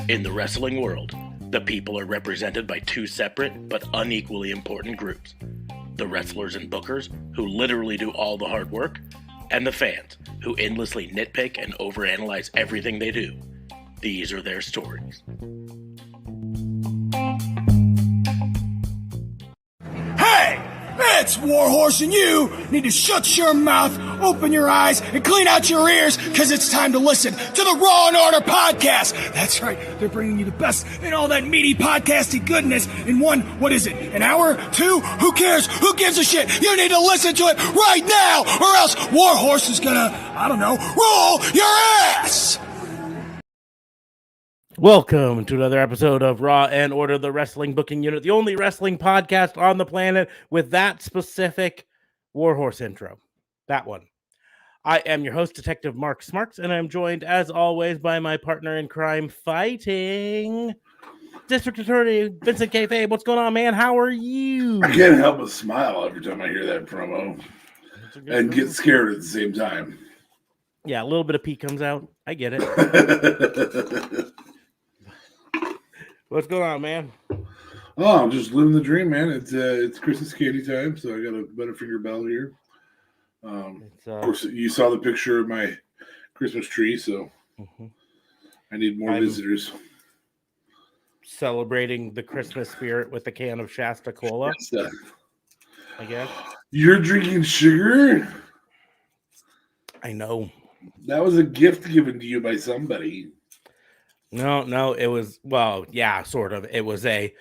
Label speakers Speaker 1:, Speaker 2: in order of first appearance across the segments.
Speaker 1: In the wrestling world, the people are represented by two separate but unequally important groups. The wrestlers and bookers, who literally do all the hard work, and the fans, who endlessly nitpick and overanalyze everything they do. These are their stories.
Speaker 2: Hey! It's Warhorse, and you need to shut your mouth, open your eyes, and clean out your ears, because it's time to listen to the Raw and Order podcast. That's right, they're bringing you the best in all that meaty podcasty goodness in one, what is it, an hour? Two? Who cares? Who gives a shit? You need to listen to it right now, or else Warhorse is gonna, roll your ass!
Speaker 3: Welcome to another episode of Raw and Order, the Wrestling Booking Unit, the only wrestling podcast on the planet with that specific Warhorse intro. That one. I am your host, Detective Mark Smarks, and I'm joined, as always, by my partner in crime fighting, District Attorney Vincent Kayfabe. What's going on, man? How are you?
Speaker 4: I can't help but smile every time I hear that promo and get scared at the same time.
Speaker 3: Yeah, a little bit of pee comes out. I get it. What's going on, man?
Speaker 4: Oh, I'm just living the dream, man. It's Christmas candy time, so I got a Butterfinger Bell here. Of course, you saw the picture of my Christmas tree, so I need more visitors.
Speaker 3: Celebrating the Christmas spirit with a can of Shasta Cola, I guess.
Speaker 4: You're drinking sugar?
Speaker 3: I know.
Speaker 4: That was a gift given to you by somebody.
Speaker 3: No, it was, well, yeah, sort of. It was I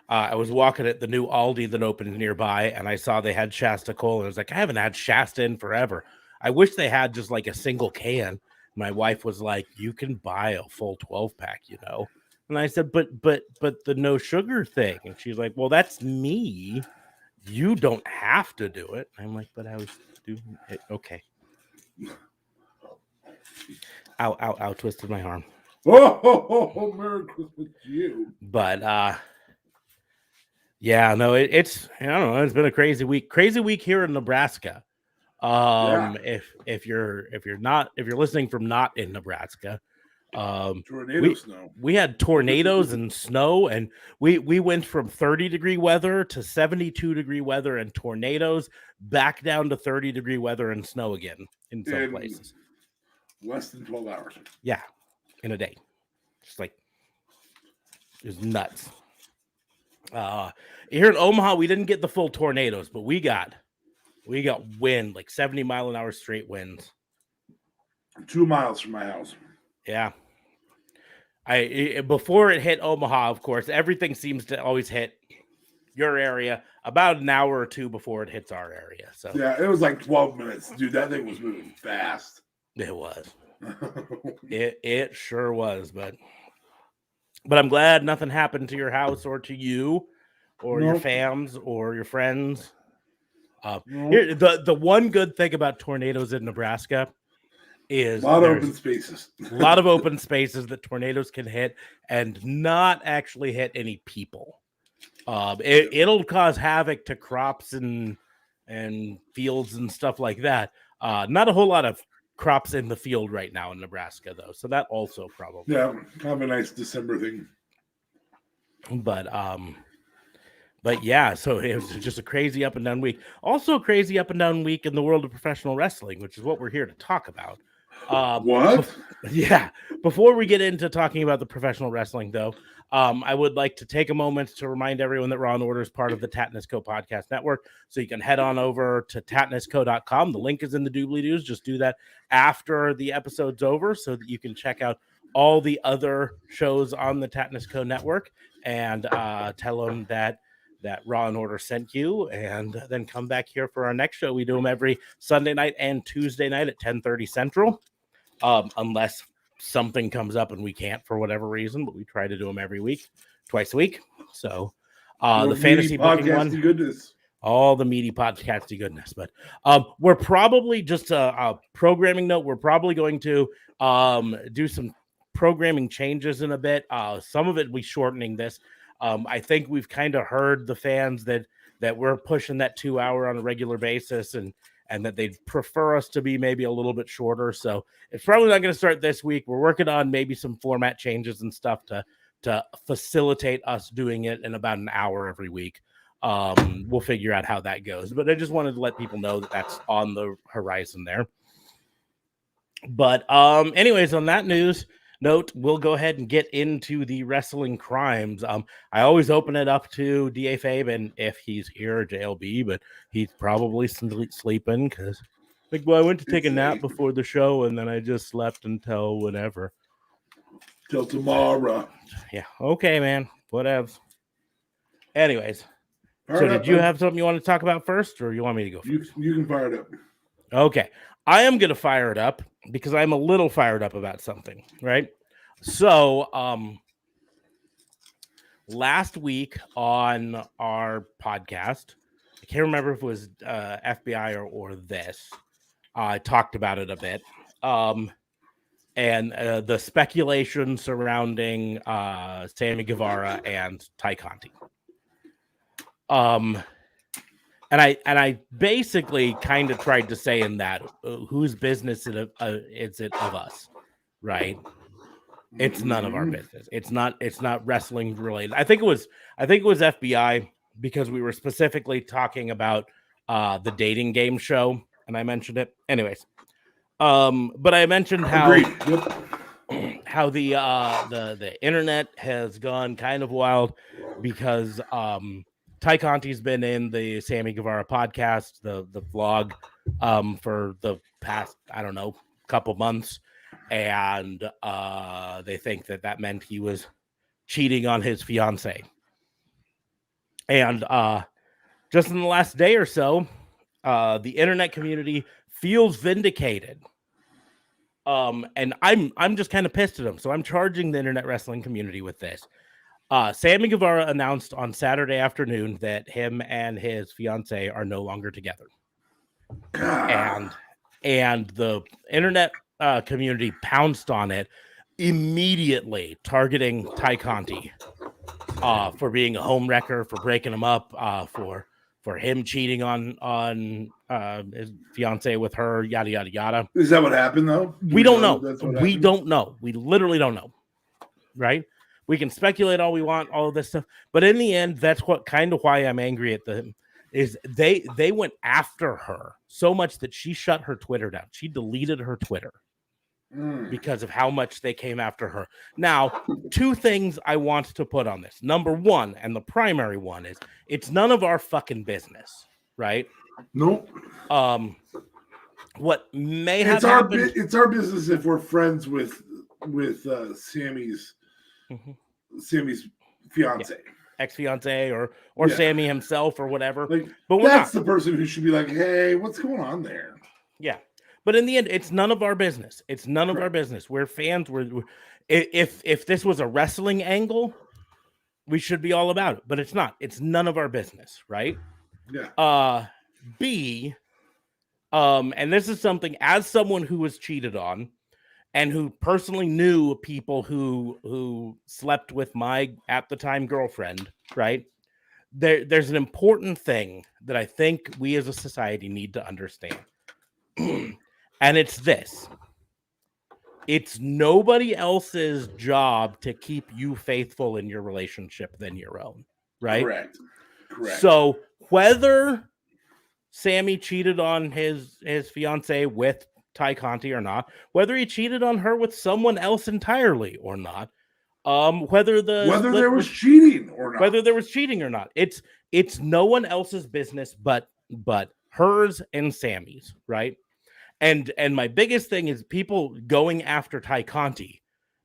Speaker 3: was walking at the new Aldi that opened nearby, and I saw they had Shasta Cola, and I was like, I haven't had Shasta in forever. I wish they had just like a single can. My wife was like, you can buy a full 12-pack, you know? And I said, but the no sugar thing. And she's like, well, that's me. You don't have to do it. I'm like, but I was doing it. Okay. Ow, twisted my arm.
Speaker 4: Oh, Merry Christmas to you.
Speaker 3: But yeah, no, it's I don't know, it's been a crazy week here in Nebraska. If you're listening from not in Nebraska, we had tornadoes and snow, and we went from 30-degree weather to 72-degree weather and tornadoes back down to 30-degree weather and snow again in some places.
Speaker 4: Less than 12 hours.
Speaker 3: Yeah, in a day. Just like, it was nuts. Here in Omaha, we didn't get the full tornadoes, but we got wind, like 70-mile-an-hour straight winds.
Speaker 4: 2 miles from my house.
Speaker 3: Yeah. Before it hit Omaha, of course, everything seems to always hit your area about an hour or two before it hits our area. So
Speaker 4: yeah, it was like 12 minutes. Dude, that thing was moving fast.
Speaker 3: It was. It sure was, but I'm glad nothing happened to your house or to you or your fams or your friends. Here, the one good thing about tornadoes in Nebraska is
Speaker 4: a lot of open spaces.
Speaker 3: A lot of open spaces that tornadoes can hit and not actually hit any people. It'll cause havoc to crops and fields and stuff like that. Not a whole lot of crops in the field right now in Nebraska, though, so that also probably
Speaker 4: kind of a nice December thing.
Speaker 3: But yeah, so it was just a crazy up and down week. Also, a crazy up and down week in the world of professional wrestling, which is what we're here to talk about.
Speaker 4: What?
Speaker 3: Yeah. Before we get into talking about the professional wrestling, though, I would like to take a moment to remind everyone that Raw and Order is part of the Tatnisco Podcast Network. So you can head on over to tatnisco.com. The link is in the doobly-doos. Just do that after the episode's over so that you can check out all the other shows on the Tatnisco Network and tell them that Raw and Order sent you, and then come back here for our next show. We do them every Sunday night and Tuesday night at 10:30 Central, unless something comes up and we can't for whatever reason, but we try to do them every week, twice a week. So the fantasy booking one,
Speaker 4: goodness.
Speaker 3: all the meaty podcasty goodness. But we're probably just a programming note. We're probably going to do some programming changes in a bit. Some of it we shortening this. I think we've kind of heard the fans that we're pushing that 2 hour on a regular basis, and and that they'd prefer us to be maybe a little bit shorter. So it's probably not going to start this week. We're working on maybe some format changes and stuff to facilitate us doing it in about an hour every week. We'll figure out how that goes, but I just wanted to let people know that that's on the horizon there. But anyways, on that news note, we'll go ahead and get into the wrestling crimes. I always open it up to DA Fabe, and if he's here, or JLB, but he's probably sleeping because, like, well, I went to take a nap before the show, and then I just slept until whenever.
Speaker 4: Till tomorrow.
Speaker 3: Yeah. Okay, man. Whatever. Anyways. So did you have something you want to talk about first, or you want me to go first?
Speaker 4: You can fire it up.
Speaker 3: Okay. I am going to fire it up because I'm a little fired up about something, right? So last week on our podcast, I can't remember if it was FBI or this. I talked about it a bit. And the speculation surrounding Sammy Guevara and Tay Conti. And I basically kind of tried to say in that whose business is it of us, right? It's none of our business. It's not wrestling related. I think it was FBI because we were specifically talking about the dating game show, and I mentioned it. Anyways, but I mentioned how how the internet has gone kind of wild because Tay Conti's been in the Sammy Guevara podcast, the vlog, for the past, I don't know, couple months. And they think that meant he was cheating on his fiance. And just in the last day or so, the internet community feels vindicated. And I'm just kind of pissed at him. So I'm charging the internet wrestling community with this. Sammy Guevara announced on Saturday afternoon that him and his fiance are no longer together. And the internet community pounced on it immediately, targeting Tay Conti for being a home wrecker, for breaking him up, for him cheating on his fiance with her, yada yada yada.
Speaker 4: Is that what happened though?
Speaker 3: We don't know. We don't know. We literally don't know. Right? We can speculate all we want, all of this stuff, but in the end, that's what kind of why I'm angry at them. Is they went after her so much that she shut her Twitter down. She deleted her Twitter because of how much they came after her. Now, two things I want to put on this. Number one, and the primary one, is it's none of our fucking business, right?
Speaker 4: Nope.
Speaker 3: What may have happened?
Speaker 4: It's our business if we're friends with Sammy's fiance.
Speaker 3: Yeah. Ex-fiance or yeah. Sammy himself or whatever.
Speaker 4: But that's the person who should be like, hey, what's going on there?
Speaker 3: Yeah. But in the end, it's none of our business. It's none of our business. We're fans. If this was a wrestling angle, we should be all about it. But it's not. It's none of our business, right?
Speaker 4: Yeah.
Speaker 3: B, and this is something as someone who was cheated on and who personally knew people who slept with my, at the time, girlfriend, right? There's an important thing that I think we as a society need to understand. And it's this. It's nobody else's job to keep you faithful in your relationship than your own, right?
Speaker 4: Correct.
Speaker 3: So whether Sammy cheated on his fiance with Tay Conti or not, whether he cheated on her with someone else entirely or not, whether there was cheating or not, it's no one else's business but hers and Sammy's, right? And my biggest thing is people going after Tay Conti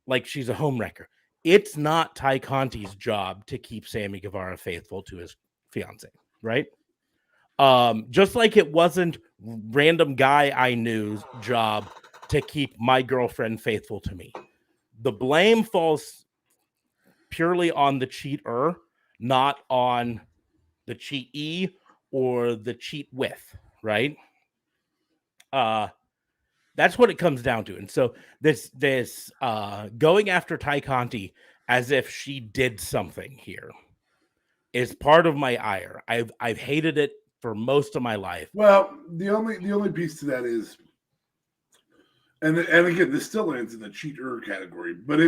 Speaker 3: like she's a homewrecker. It's not Tay Conti's job to keep Sammy Guevara faithful to his fiance, right? Just like it wasn't random guy I knew's job to keep my girlfriend faithful to me. The blame falls purely on the cheater, not on the cheatee or the cheat with, right? That's what it comes down to. And so this going after Tay Conti as if she did something here is part of my ire. I've hated it for most of my life.
Speaker 4: Well, the only piece to that is, and again, this still lands in the cheater category. But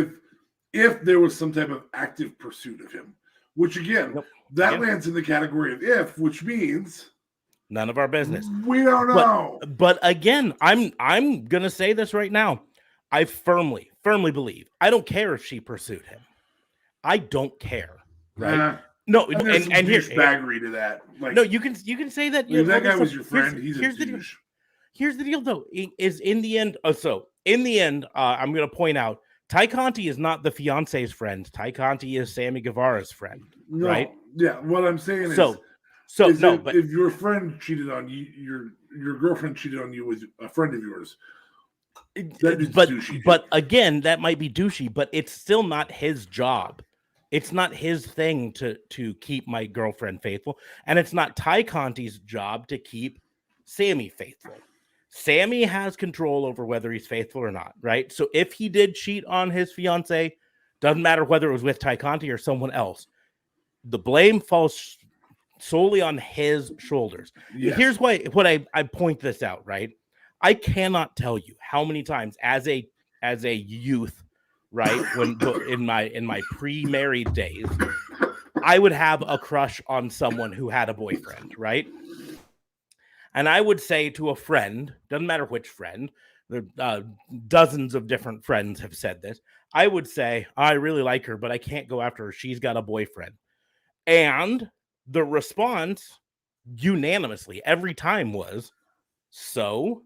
Speaker 4: if there was some type of active pursuit of him, which again, that lands in the category of if, which means
Speaker 3: none of our business.
Speaker 4: We don't know.
Speaker 3: But again, I'm gonna say this right now. I firmly believe. I don't care if she pursued him. I don't care. Right? No, and here's
Speaker 4: baggery to that.
Speaker 3: Like, no, you can say that.
Speaker 4: If that guy was your friend, he's a douche.
Speaker 3: Here's the deal, though. Is in the end. I'm going to point out Ty Conti is not the fiance's friend. Ty Conti is Sammy Guevara's friend.
Speaker 4: No,
Speaker 3: right?
Speaker 4: Yeah. What I'm saying
Speaker 3: but
Speaker 4: if your friend cheated on you, your girlfriend cheated on you with a friend of yours.
Speaker 3: But again, that might be douchey, but it's still not his job. It's not his thing to keep my girlfriend faithful, and it's not Ty Conti's job to keep Sammy faithful. Sammy has control over whether he's faithful or not, right? So if he did cheat on his fiance, doesn't matter whether it was with Ty Conti or someone else, the blame falls solely on his shoulders. Yes. Here's what I point this out, right? I cannot tell you how many times as a youth, right, when in my pre-married days, I would have a crush on someone who had a boyfriend, right? And I would say to a friend, doesn't matter which friend, dozens of different friends have said this. I would say, I really like her, but I can't go after her. She's got a boyfriend. And the response unanimously every time was, so?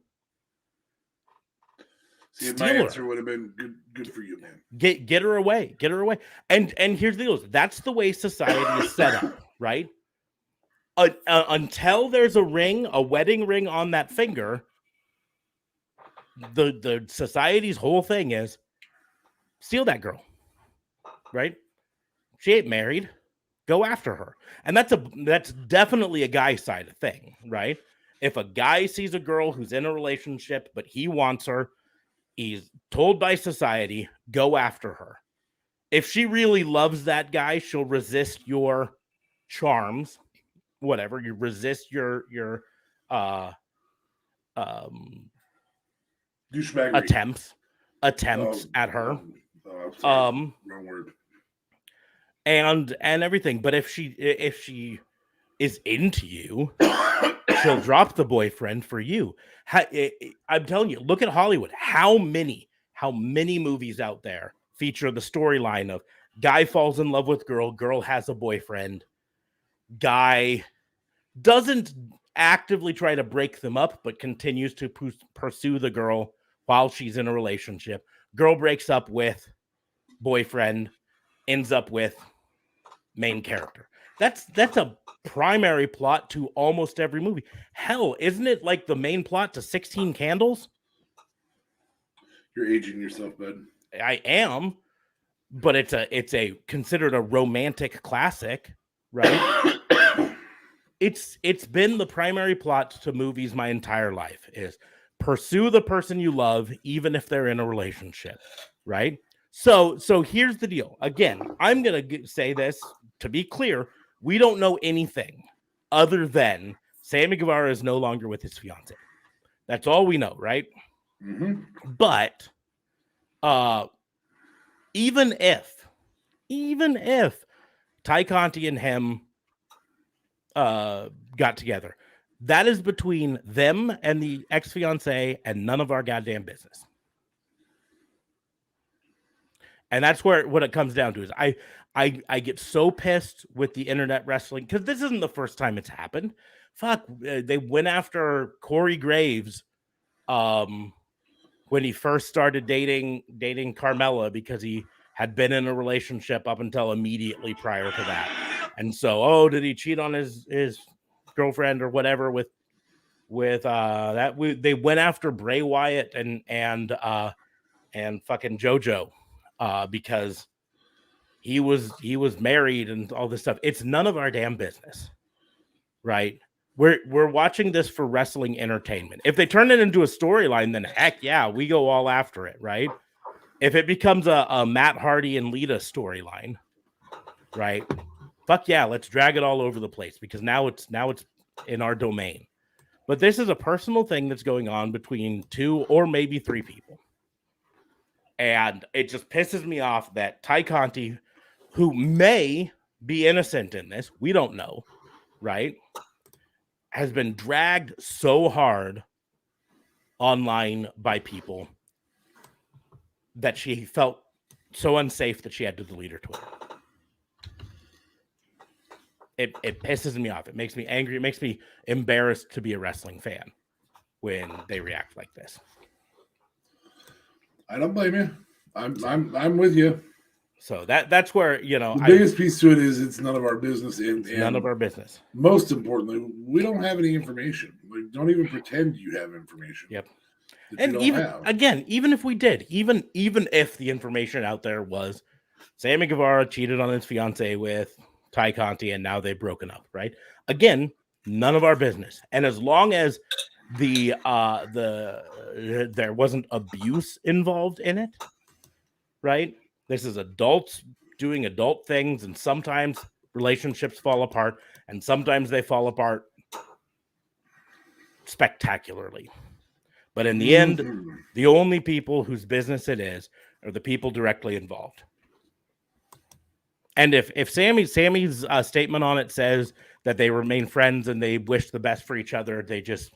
Speaker 4: See, my answer would have been good for you, man.
Speaker 3: Get her away. Get her away. And here's the deal. That's the way society is set up, right? Until there's a wedding ring on that finger, the society's whole thing is steal that girl, right? She ain't married. Go after her. And that's definitely a guy side of thing, right? If a guy sees a girl who's in a relationship, but he wants her, he's told by society, go after her. If she really loves that guy, she'll resist your charms, whatever. You resist your attempts at her.
Speaker 4: Wrong word.
Speaker 3: And everything. But if she is into you, she'll drop the boyfriend for you. I'm telling you, look at Hollywood. How many movies out there feature the storyline of guy falls in love with girl has a boyfriend, guy doesn't actively try to break them up, but continues to pursue the girl while she's in a relationship. Girl breaks up with boyfriend, ends up with main character. That's a primary plot to almost every movie. Hell, isn't it like the main plot to 16 Candles?
Speaker 4: You're aging yourself, bud.
Speaker 3: I am, but it's a considered a romantic classic, right? It's been the primary plot to movies my entire life is pursue the person you love, even if they're in a relationship, right? So here's the deal. Again, I'm gonna say this to be clear. We don't know anything other than Sammy Guevara is no longer with his fiance. That's all we know, right?
Speaker 4: Mm-hmm.
Speaker 3: But even if Ty Conti and him got together, that is between them and the ex-fiance and none of our goddamn business. And that's what it comes down to is I get so pissed with the internet wrestling because this isn't the first time it's happened. Fuck, they went after Corey Graves when he first started dating Carmella because he had been in a relationship up until immediately prior to that. And so, did he cheat on his girlfriend or whatever with that? They went after Bray Wyatt and fucking JoJo because he was married and all this stuff. It's none of our damn business, right? We're watching this for wrestling entertainment. If they turn it into a storyline, then heck yeah, we go all after it, right? If it becomes a Matt Hardy and Lita storyline, right? Fuck yeah, let's drag it all over the place because now it's in our domain. But this is a personal thing that's going on between 2 or maybe 3 people. And it just pisses me off that Ty Conti, who may be innocent in this, we don't know, right, has been dragged so hard online by people that she felt so unsafe that she had to delete her Twitter. It pisses me off. It makes me angry. It makes me embarrassed to be a wrestling fan when they react like this.
Speaker 4: I don't blame you. I'm with you.
Speaker 3: So that's where,
Speaker 4: the biggest piece to it is it's none of our business. And
Speaker 3: none of our business.
Speaker 4: Most importantly, we don't have any information. Like, don't even pretend you have information.
Speaker 3: Yep. And even if we did, even if the information out there was Sammy Guevara cheated on his fiance with Ty Conti and now they've broken up, right? Again, none of our business. And as long as there wasn't abuse involved in it, right? This is adults doing adult things, and sometimes relationships fall apart, and sometimes they fall apart spectacularly. But in the end, the only people whose business it is are the people directly involved. And if Sammy's statement on it says that they remain friends and they wish the best for each other, they just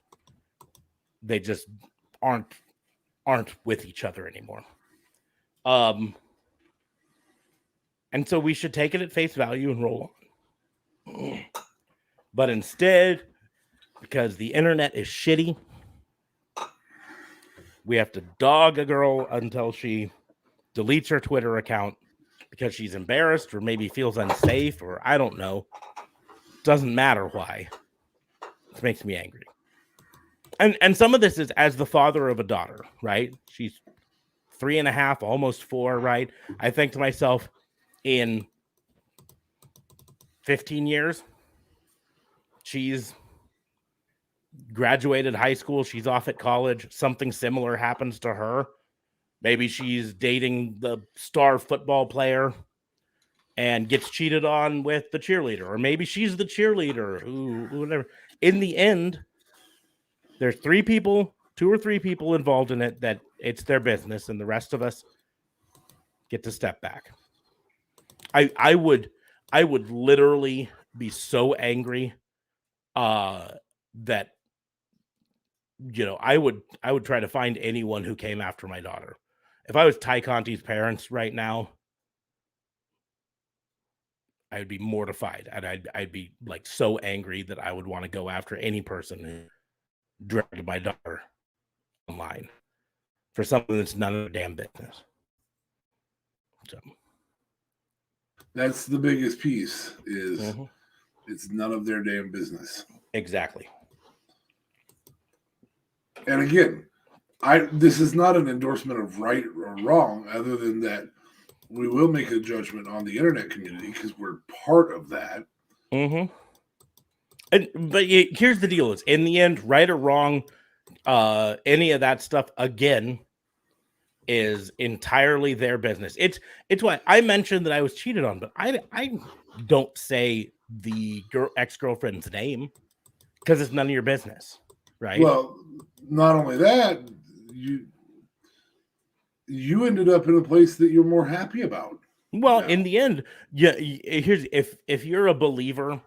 Speaker 3: aren't with each other anymore. And so we should take it at face value and roll on. But instead, because the internet is shitty, we have to dog a girl until she deletes her Twitter account because she's embarrassed or maybe feels unsafe, or I don't know. Doesn't matter why. It makes me angry. And some of this is as the father of a daughter, right? She's 3.5, almost 4, right? I think to myself, in 15 years, she's graduated high school, she's off at college, something similar happens to her. Maybe she's dating the star football player and gets cheated on with the cheerleader, or maybe she's the cheerleader, whatever. In the end, there's 2 or 3 people involved in it that it's their business, and the rest of us get to step back. I would literally be so angry that I would try to find anyone who came after my daughter. If I was Ty Conti's parents right now, I would be mortified, and I'd be like so angry that I would want to go after any person who dragged my daughter online for something that's none of their damn business. So
Speaker 4: that's the biggest piece is it's none of their damn business.
Speaker 3: Exactly.
Speaker 4: And again, this is not an endorsement of right or wrong, other than that we will make a judgment on the internet community because we're part of that.
Speaker 3: But here's the deal: is in the end, right or wrong, any of that stuff again is entirely their business. It's why I mentioned that I was cheated on, but I don't say the ex-girlfriend's name because it's none of your business, right?
Speaker 4: Well, not only that, you ended up in a place that you're more happy about.
Speaker 3: Well, in the end, here's if you're a believer,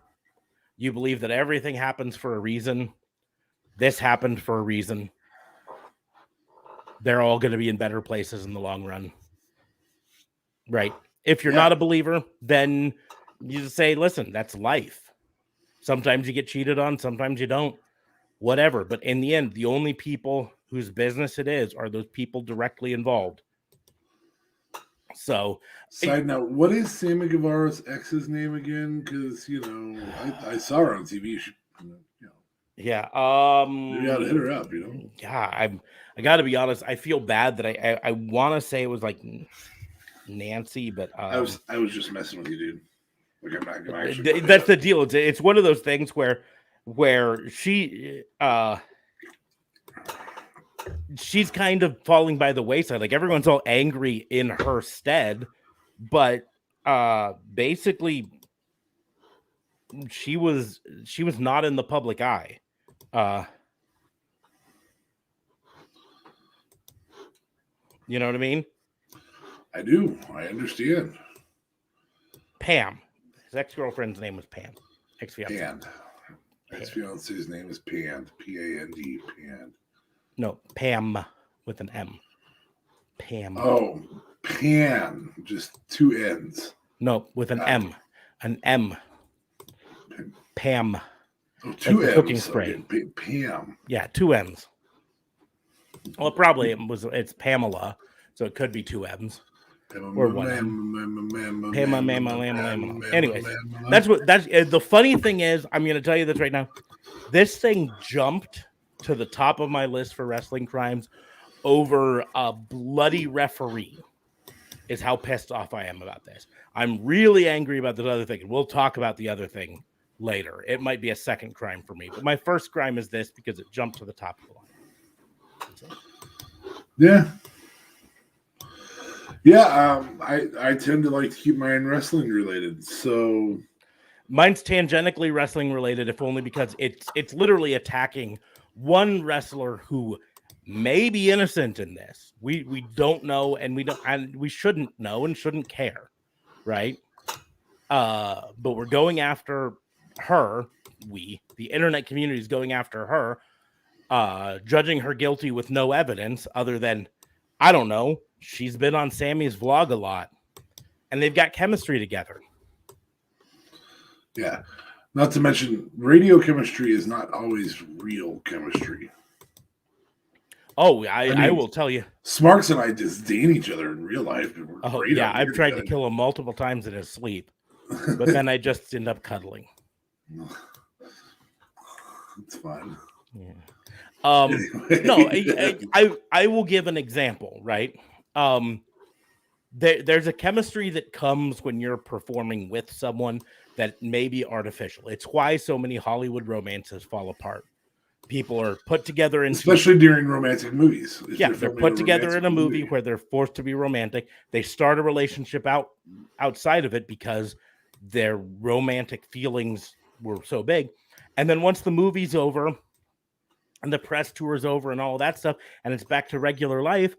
Speaker 3: you believe that everything happens for a reason. This happened for a reason. They're all going to be in better places in the long run. Right. If you're not a believer, then you just say, listen, that's life. Sometimes you get cheated on, sometimes you don't. Whatever. But in the end, the only people whose business it is are those people directly involved. So,
Speaker 4: side note, what is Sammy Guevara's ex's name again? Because, I saw her on TV.
Speaker 3: Yeah.
Speaker 4: You got to hit her up,
Speaker 3: Yeah, I got to be honest. I feel bad that I want to say it was like Nancy, but
Speaker 4: I was just messing with you, dude. Like I'm not actually.
Speaker 3: That's the deal. It's one of those things where she's kind of falling by the wayside. Like everyone's all angry in her stead, but basically she was not in the public eye. You know what I mean?
Speaker 4: I do. I understand.
Speaker 3: Pam. His ex-girlfriend's name was Pam. Ex-fiance.
Speaker 4: Pan. Ex-fiance's name is Pan. P-A-N-D. Pan.
Speaker 3: No, Pam with an M. Pam.
Speaker 4: Oh, Pan. Just two N's.
Speaker 3: No, with an M. An M. Pam.
Speaker 4: Oh, two
Speaker 3: like
Speaker 4: M's.
Speaker 3: Cooking spray.
Speaker 4: Okay. Pam.
Speaker 3: Yeah, two M's. Well, probably it's Pamela, so it could be two M's. Or one. Anyways, that's the funny thing is, I'm going to tell you this right now. This thing jumped to the top of my list for wrestling crimes over a bloody referee is how pissed off I am about this. I'm really angry about this other thing, and we'll talk about the other thing later. It might be a second crime for me, but my first crime is this because it jumped to the top of the line. So.
Speaker 4: Yeah. Yeah, I tend to like to keep mine wrestling related. So
Speaker 3: mine's tangentially wrestling related, if only because it's literally attacking one wrestler who may be innocent in this. We don't know, and we shouldn't know and shouldn't care, right? But we're going after her. The internet community is going after her, judging her guilty with no evidence other than, I don't know, she's been on Sammy's vlog a lot, and they've got chemistry together.
Speaker 4: Yeah. Not to mention, radio chemistry is not always real chemistry.
Speaker 3: Oh, I will tell you.
Speaker 4: Smarks and I disdain each other in real life.
Speaker 3: Oh, yeah, I've tried to kill him multiple times in his sleep, but then I just end up cuddling.
Speaker 4: It's fine.
Speaker 3: Yeah. No, I will give an example, right? There's a chemistry that comes when you're performing with someone that may be artificial. It's why so many Hollywood romances fall apart. People are put together in,
Speaker 4: especially during romantic movies.
Speaker 3: Yeah, they're put together in a movie where they're forced to be romantic. They start a relationship outside of it because their romantic feelings were so big. And then once the movie's over and the press tour is over and all that stuff, and it's back to regular life,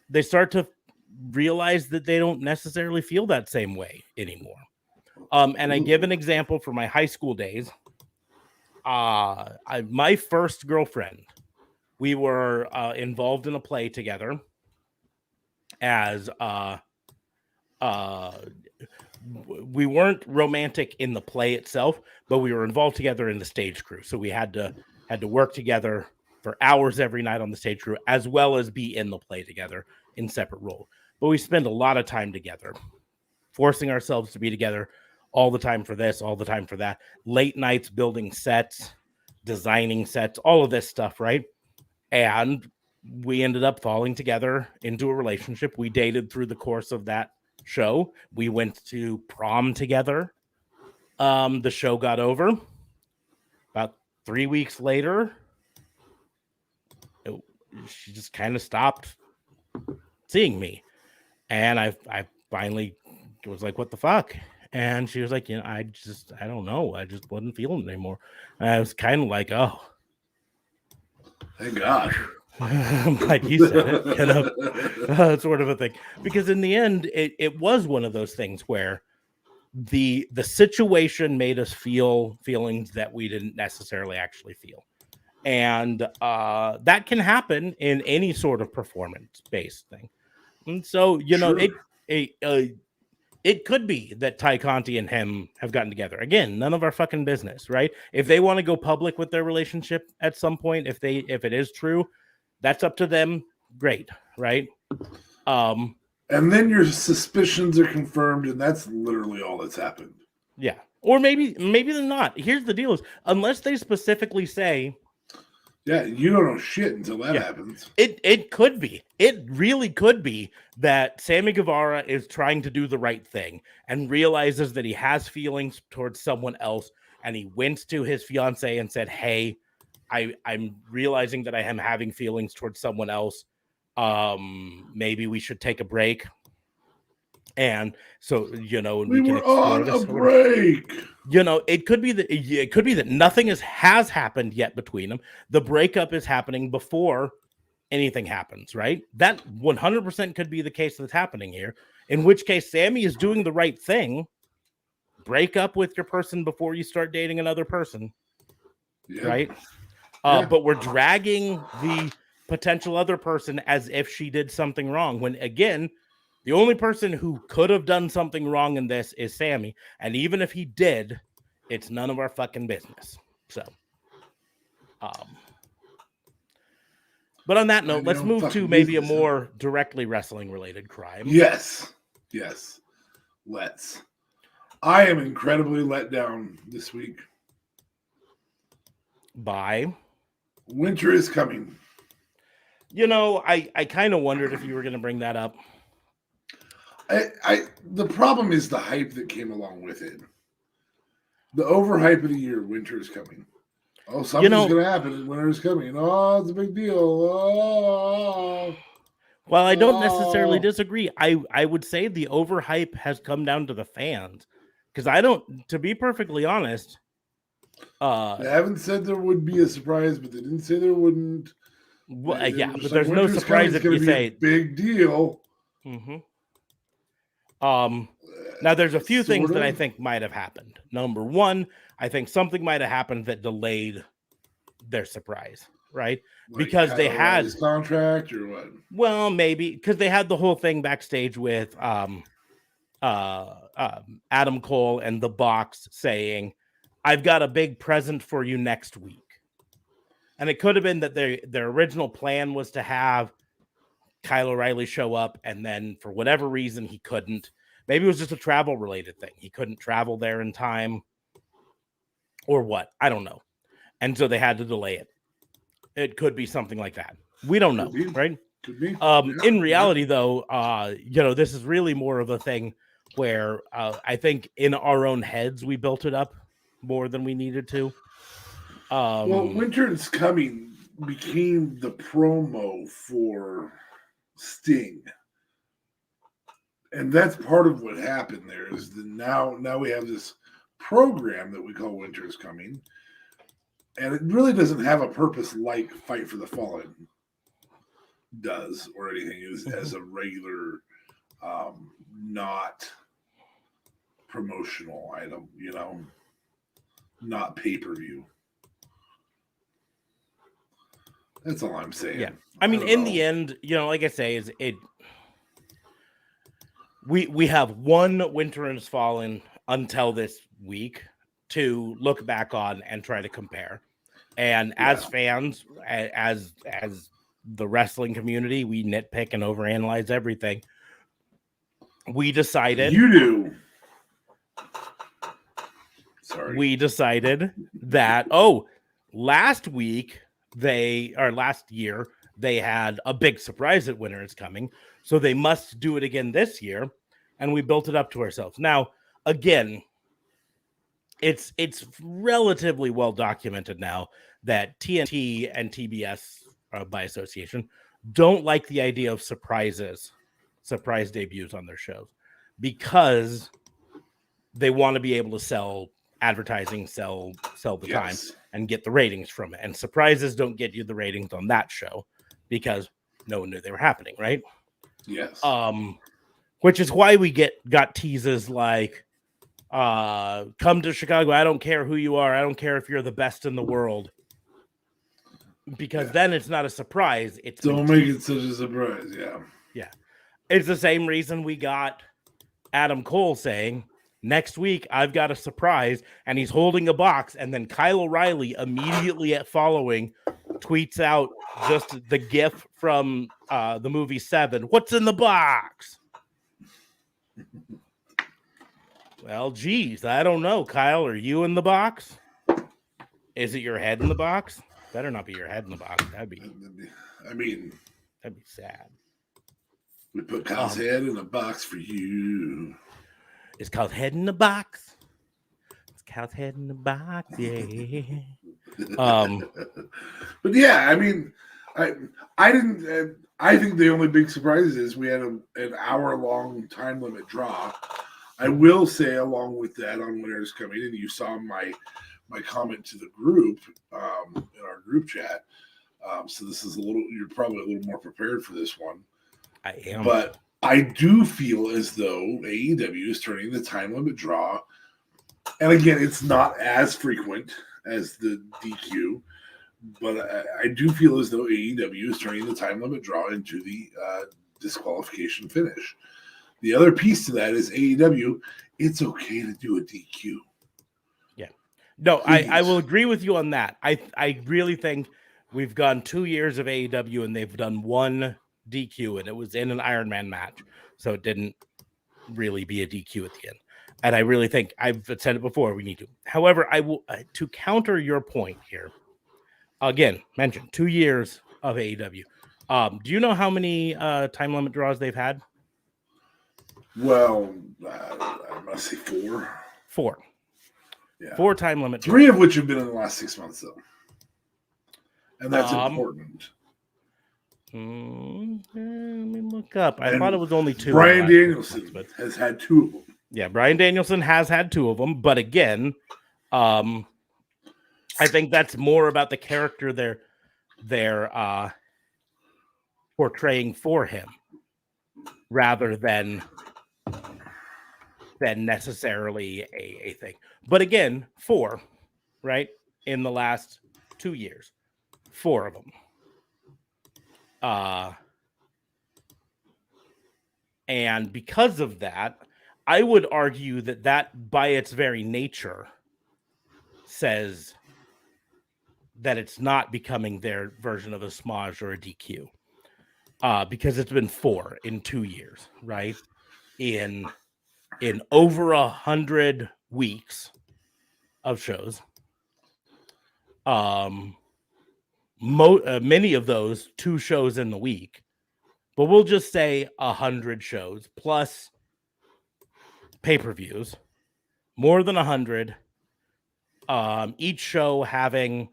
Speaker 3: they start to realize that they don't necessarily feel that same way anymore. And I give an example for my high school days. My first girlfriend, we were involved in a play together as we weren't romantic in the play itself, but we were involved together in the stage crew. So we had to work together for hours every night on the stage crew, as well as be in the play together in separate roles. But we spend a lot of time together, forcing ourselves to be together all the time for this, all the time for that. Late nights building sets, designing sets, all of this stuff, right? And we ended up falling together into a relationship. We dated through the course of that show. We went to prom together. The show got over. About 3 weeks later, she just kind of stopped seeing me. And I finally was like, what the fuck? And she was like, I don't know. I just wasn't feeling it anymore. And I was kind of like, oh.
Speaker 4: Thank God.
Speaker 3: Like you said it, sort of a thing. Because in the end, it was one of those things where the situation made us feel feelings that we didn't necessarily actually feel. And that can happen in any sort of performance-based thing. And so, it could be that Ty Conti and him have gotten together. Again, none of our fucking business, right? If they want to go public with their relationship at some point, if it is true, that's up to them. Great, right?
Speaker 4: And then your suspicions are confirmed, and that's literally all that's happened.
Speaker 3: Yeah. Or maybe they're not. Here's the deal is, unless they specifically say,
Speaker 4: yeah, you don't know shit until that happens.
Speaker 3: It could be. It really could be that Sammy Guevara is trying to do the right thing and realizes that he has feelings towards someone else, and he went to his fiance and said, hey, I'm realizing that I am having feelings towards someone else. Maybe we should take a break. And so, you know,
Speaker 4: we were on a break.
Speaker 3: You know, it could be that nothing has happened yet between them. The breakup is happening before anything happens, right? That 100% could be the case that's happening here. In which case, Sammy is doing the right thing. Break up with your person before you start dating another person, right? But we're dragging the potential other person as if she did something wrong. When again, the only person who could have done something wrong in this is Sammy. And even if he did, it's none of our fucking business. So, but on that note, let's move to maybe a more directly wrestling related crime.
Speaker 4: Yes. Let's. I am incredibly let down this week.
Speaker 3: By?
Speaker 4: Winter is coming.
Speaker 3: You know, I kind of wondered if you were going to bring that up.
Speaker 4: The problem is the hype that came along with it. The overhype of the year, winter is coming. Oh, something's going to happen. Winter is coming. Oh, it's a big deal. Oh.
Speaker 3: Well, I don't necessarily disagree. I would say the overhype has come down to the fans. Because to be perfectly honest,
Speaker 4: they haven't said there would be a surprise, but they didn't say there wouldn't.
Speaker 3: Well, but there's no surprise if you say
Speaker 4: big deal.
Speaker 3: Mm-hmm. Now there's a few things that I think might have happened. Number one, I think something might have happened that delayed their surprise, right?
Speaker 4: Like
Speaker 3: because they had
Speaker 4: his contract or what?
Speaker 3: Well, maybe because they had the whole thing backstage with Adam Cole and the Box saying, "I've got a big present for you next week." And it could have been that their original plan was to have Kyle O'Reilly show up, and then for whatever reason he couldn't. Maybe it was just a travel related thing. He couldn't travel there in time or what? I don't know. And so they had to delay it. It could be something like that. We don't know, right?
Speaker 4: Could be.
Speaker 3: In reality, though, this is really more of a thing where I think in our own heads we built it up more than we needed to.
Speaker 4: Well, Winter is Coming became the promo for Sting. And that's part of what happened there is that now we have this program that we call Winter is Coming. And it really doesn't have a purpose like Fight for the Fallen does or anything. It was as a regular, not promotional item, not pay-per-view. That's all I'm saying.
Speaker 3: Yeah. I mean, in the end, like I say, we have one Winter Has Fallen until this week to look back on and try to compare. And as fans, as the wrestling community, we nitpick and overanalyze everything. We decided
Speaker 4: you do. Sorry.
Speaker 3: We decided that last year they had a big surprise at Winter Is Coming, so they must do it again this year, and we built it up to ourselves. Now, again, it's relatively well documented now that TNT and TBS by association don't like the idea of surprise debuts on their shows because they want to be able to sell advertising, sell the time and get the ratings from it. And surprises don't get you the ratings on that show because no one knew they were happening, right?
Speaker 4: Yes.
Speaker 3: Which is why we got teases like come to Chicago. I don't care who you are. I don't care if you're the best in the world. Because then it's not a surprise.
Speaker 4: Don't make it such a surprise. Yeah.
Speaker 3: Yeah. It's the same reason we got Adam Cole saying, next week, I've got a surprise. And he's holding a box. And then Kyle O'Reilly immediately following tweets out just the gif from the movie Seven. What's in the box? Well, geez, I don't know. Kyle, are you in the box? Is it your head in the box? Better not be your head in the box. That'd be sad.
Speaker 4: We put Kyle's head in a box for you.
Speaker 3: Is Kyle's head in the box? Is Kyle's head in the box? Yeah.
Speaker 4: But yeah, I mean, I didn't. I think the only big surprise is we had an hour-long time limit draw. I will say, along with that, on Winners Coming In, you saw my comment to the group in our group chat. So this is you're probably a little more prepared for this one.
Speaker 3: I am.
Speaker 4: But I do feel as though AEW is turning the time limit draw. And again, it's not as frequent as the DQ, but I do feel as though AEW is turning the time limit draw into the disqualification finish. The other piece to that is AEW, it's okay to do a DQ.
Speaker 3: Yeah. No, I will agree with you on that. I really think we've gone 2 years of AEW and they've done one DQ, and it was in an Iron Man match. So it didn't really be a DQ at the end. And I really think, I've said it before, we need to. However, I will, to counter your point here, again, mentioned 2 years of AEW. Do you know how many time limit draws they've had?
Speaker 4: Well, I must say 4.
Speaker 3: 4.
Speaker 4: Yeah.
Speaker 3: 4 time limit draws.
Speaker 4: 3 of which have been in the last 6 months, though. And that's important.
Speaker 3: Let me look up. I thought it was only 2.
Speaker 4: Bryan Danielson has had 2 of them.
Speaker 3: Yeah, Bryan Danielson has had 2 of them. But again, I think that's more about the character they're portraying for him rather than necessarily a thing. But again, 4, right? In the last 2 years. 4 of them. And because of that, I would argue that by its very nature says that it's not becoming their version of a smudge or a DQ. Because it's been 4 in 2 years, right? In over 100 weeks of shows. Many of those 2 shows in the week, but we'll just say 100 shows plus pay-per-views, more than 100. Each show having,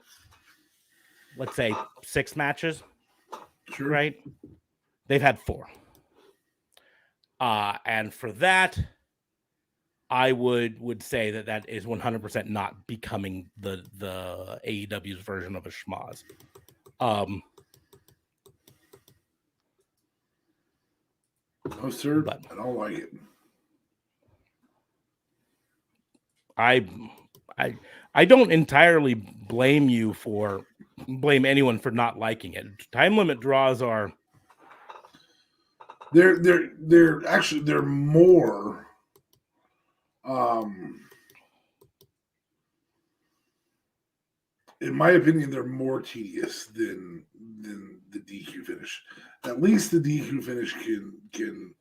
Speaker 3: let's say, 6 matches,
Speaker 4: Sure.
Speaker 3: right? They've had 4. And for that, I would say that is 100% not becoming the AEW's version of a schmoz.
Speaker 4: No, sir, but I don't like it.
Speaker 3: I don't entirely blame anyone for not liking it. Time limit draws are
Speaker 4: they're actually more in my opinion, they're more tedious than the DQ finish. At least the DQ finish can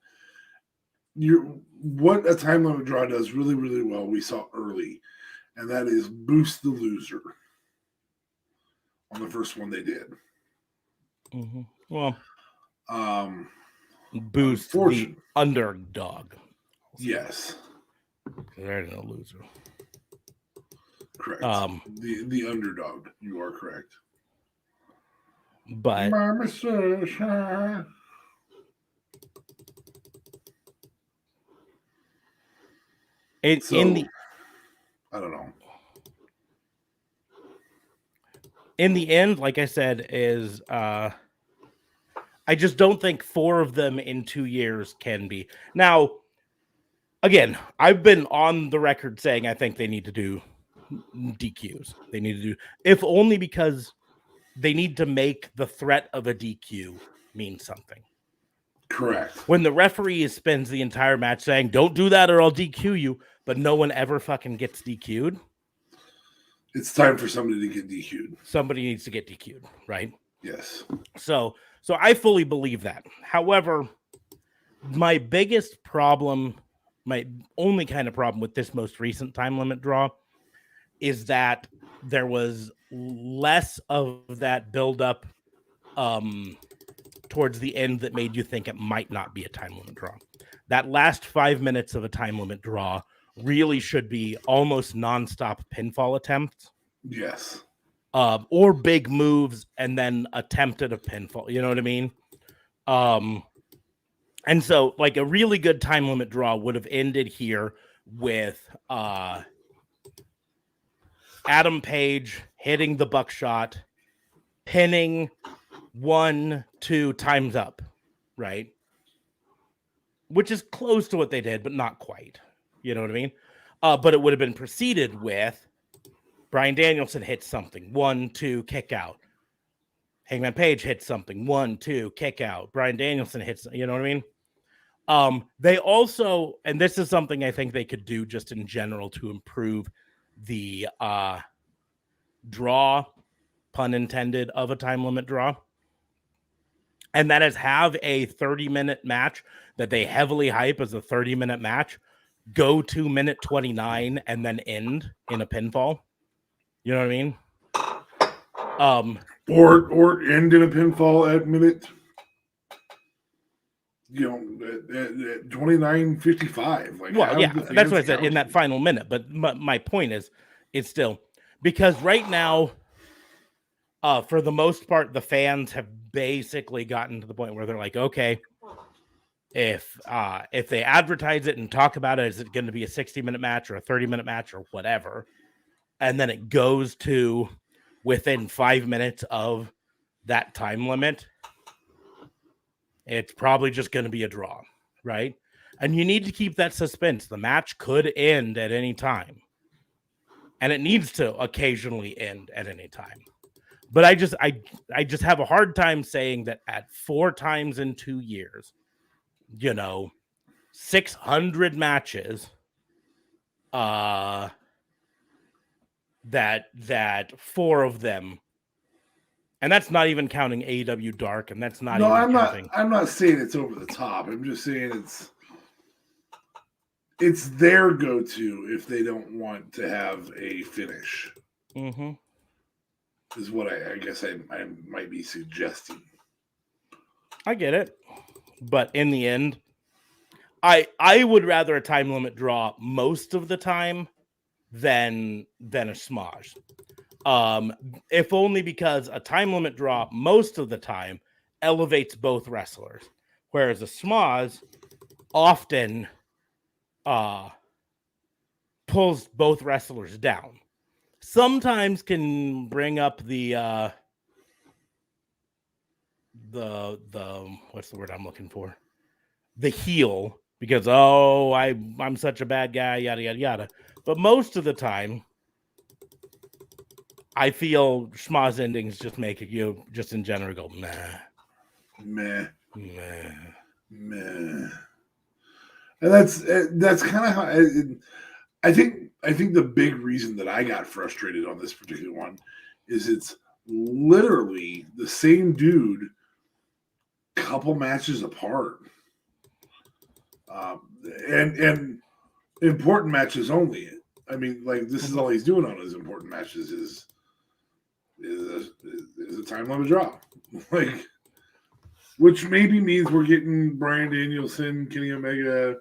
Speaker 4: what a time limit draw does really, really well, we saw early, and that is boost the loser on the first one they did.
Speaker 3: Mm-hmm. Well, boost the underdog.
Speaker 4: Yes.
Speaker 3: They're no loser.
Speaker 4: Correct. The underdog. You are correct.
Speaker 3: But
Speaker 4: Mama I don't know.
Speaker 3: In the end, like I said, is I just don't think 4 of them in 2 years can be. Now, again, I've been on the record saying I think they need to do DQs. They need to do, if only because they need to make the threat of a DQ mean something.
Speaker 4: Correct.
Speaker 3: When the referee spends the entire match saying, don't do that or I'll DQ you, but no one ever fucking gets DQ'd.
Speaker 4: It's time for somebody to get DQ'd.
Speaker 3: Somebody needs to get DQ'd, right?
Speaker 4: Yes.
Speaker 3: So I fully believe that. However, my biggest problem, my only kind of problem with this most recent time limit draw is that there was less of that buildup towards the end that made you think it might not be a time limit draw. That last 5 minutes of a time limit draw really should be almost nonstop pinfall attempts.
Speaker 4: Yes.
Speaker 3: Or big moves and then attempt at a pinfall. You know what I mean? And so like a really good time limit draw would have ended here with Adam Page hitting the buckshot, pinning 1, 2 times up, right? Which is close to what they did, but not quite. You know what I mean? But it would have been preceded with Bryan Danielson hits something, 1, 2, kick out. Hangman Page hits something, 1, 2, kick out. Bryan Danielson hits, you know what I mean? They also, and this is something I think they could do just in general to improve the draw, pun intended, of a time limit draw. And that is have a 30-minute match that they heavily hype as a 30-minute match, go to minute 29 and then end in a pinfall. You know what I mean?
Speaker 4: Or end in a pinfall at minute, at 29:55. Like,
Speaker 3: well, yeah, that's what I said in that final minute. But my point is, it's still because right now, for the most part, the fans have basically gotten to the point where they're like, okay, if they advertise it and talk about it, is it going to be a 60-minute match or a 30-minute match or whatever? And then it goes to within 5 minutes of that time limit, it's probably just going to be a draw, right? And you need to keep that suspense. The match could end at any time. And it needs to occasionally end at any time. But I just have a hard time saying that at 4 times in 2 years, 600 matches, that 4 of them, and that's not even counting AEW Dark, and that's not counting.
Speaker 4: I'm not saying it's over the top. I'm just saying it's their go-to if they don't want to have a finish.
Speaker 3: Mm-hmm.
Speaker 4: Is what I guess I might be suggesting.
Speaker 3: I get it, but in the end, I would rather a time limit draw most of the time than a smudge. If only because a time limit draw most of the time elevates both wrestlers, whereas a smudge often pulls both wrestlers down. Sometimes can bring up the what's the word I'm looking for? The heel, because I'm such a bad guy, yada yada yada. But most of the time, I feel schmoz endings just make you just in general go meh.
Speaker 4: And that's kind of how I think the big reason that I got frustrated on this particular one is it's literally the same dude, couple matches apart, and important matches only. I mean, like, this is all he's doing on his important matches is a time limit draw, like, which maybe means we're getting Bryan Danielson, Kenny Omega,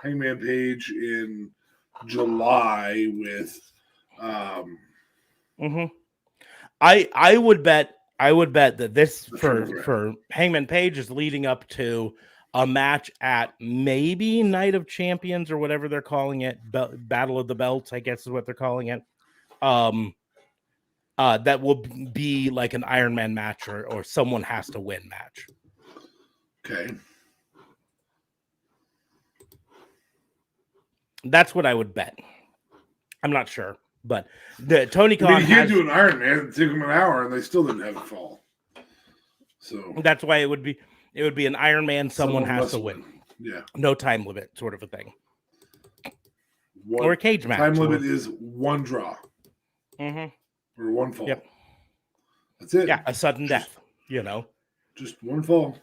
Speaker 4: Hangman Page in July with.
Speaker 3: I would bet that this for Hangman Page is leading up to a match at maybe Night of Champions or whatever they're calling it, Battle of the Belts, I guess is what they're calling it. That will be like an Iron Man match or someone has to win match.
Speaker 4: Okay.
Speaker 3: That's what I would bet. I'm not sure, but the Tony Khan.
Speaker 4: He can't do an Iron Man. It took him an hour, and they still didn't have a fall. So
Speaker 3: that's why it would be an Iron Man. Someone has to win.
Speaker 4: Yeah.
Speaker 3: No time limit, sort of a thing. Or a cage match.
Speaker 4: Time limit is one draw.
Speaker 3: Mm-hmm.
Speaker 4: Or one fall.
Speaker 3: Yep.
Speaker 4: That's it.
Speaker 3: Yeah, a sudden death.
Speaker 4: Just one fall.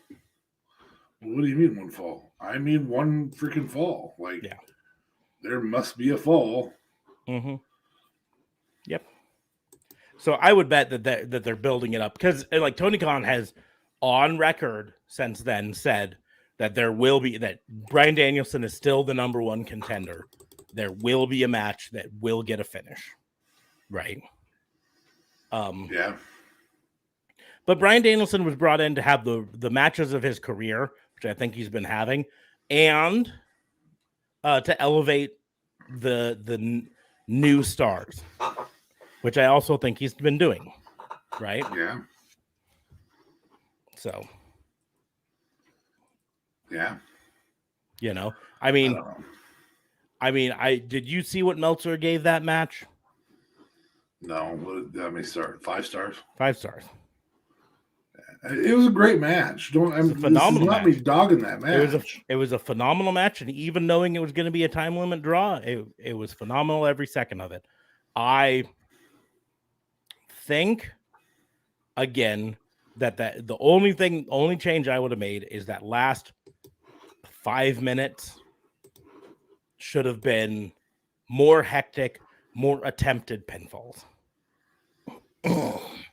Speaker 4: What do you mean one fall? I mean one freaking fall. Like,
Speaker 3: yeah.
Speaker 4: There must be a fall.
Speaker 3: Mm-hmm. Yep. So I would bet that they're building it up because, like, Tony Khan has on record since then said that that Bryan Danielson is still the number one contender. There will be a match that will get a finish, right?
Speaker 4: Yeah.
Speaker 3: But Bryan Danielson was brought in to have the matches of his career, which I think he's been having, and to elevate the new stars, which I also think he's been doing, right?
Speaker 4: Yeah.
Speaker 3: So,
Speaker 4: yeah.
Speaker 3: You know, I mean, did you see what Meltzer gave that match?
Speaker 4: No, let me start. 5 stars.
Speaker 3: 5 stars.
Speaker 4: It was a great match.
Speaker 3: Phenomenal match.
Speaker 4: Not me dogging that match.
Speaker 3: It was a phenomenal match, and even knowing it was going to be a time limit draw, it was phenomenal every second of it. I think again that the only change I would have made is that last 5 minutes should have been more hectic, more attempted pinfalls.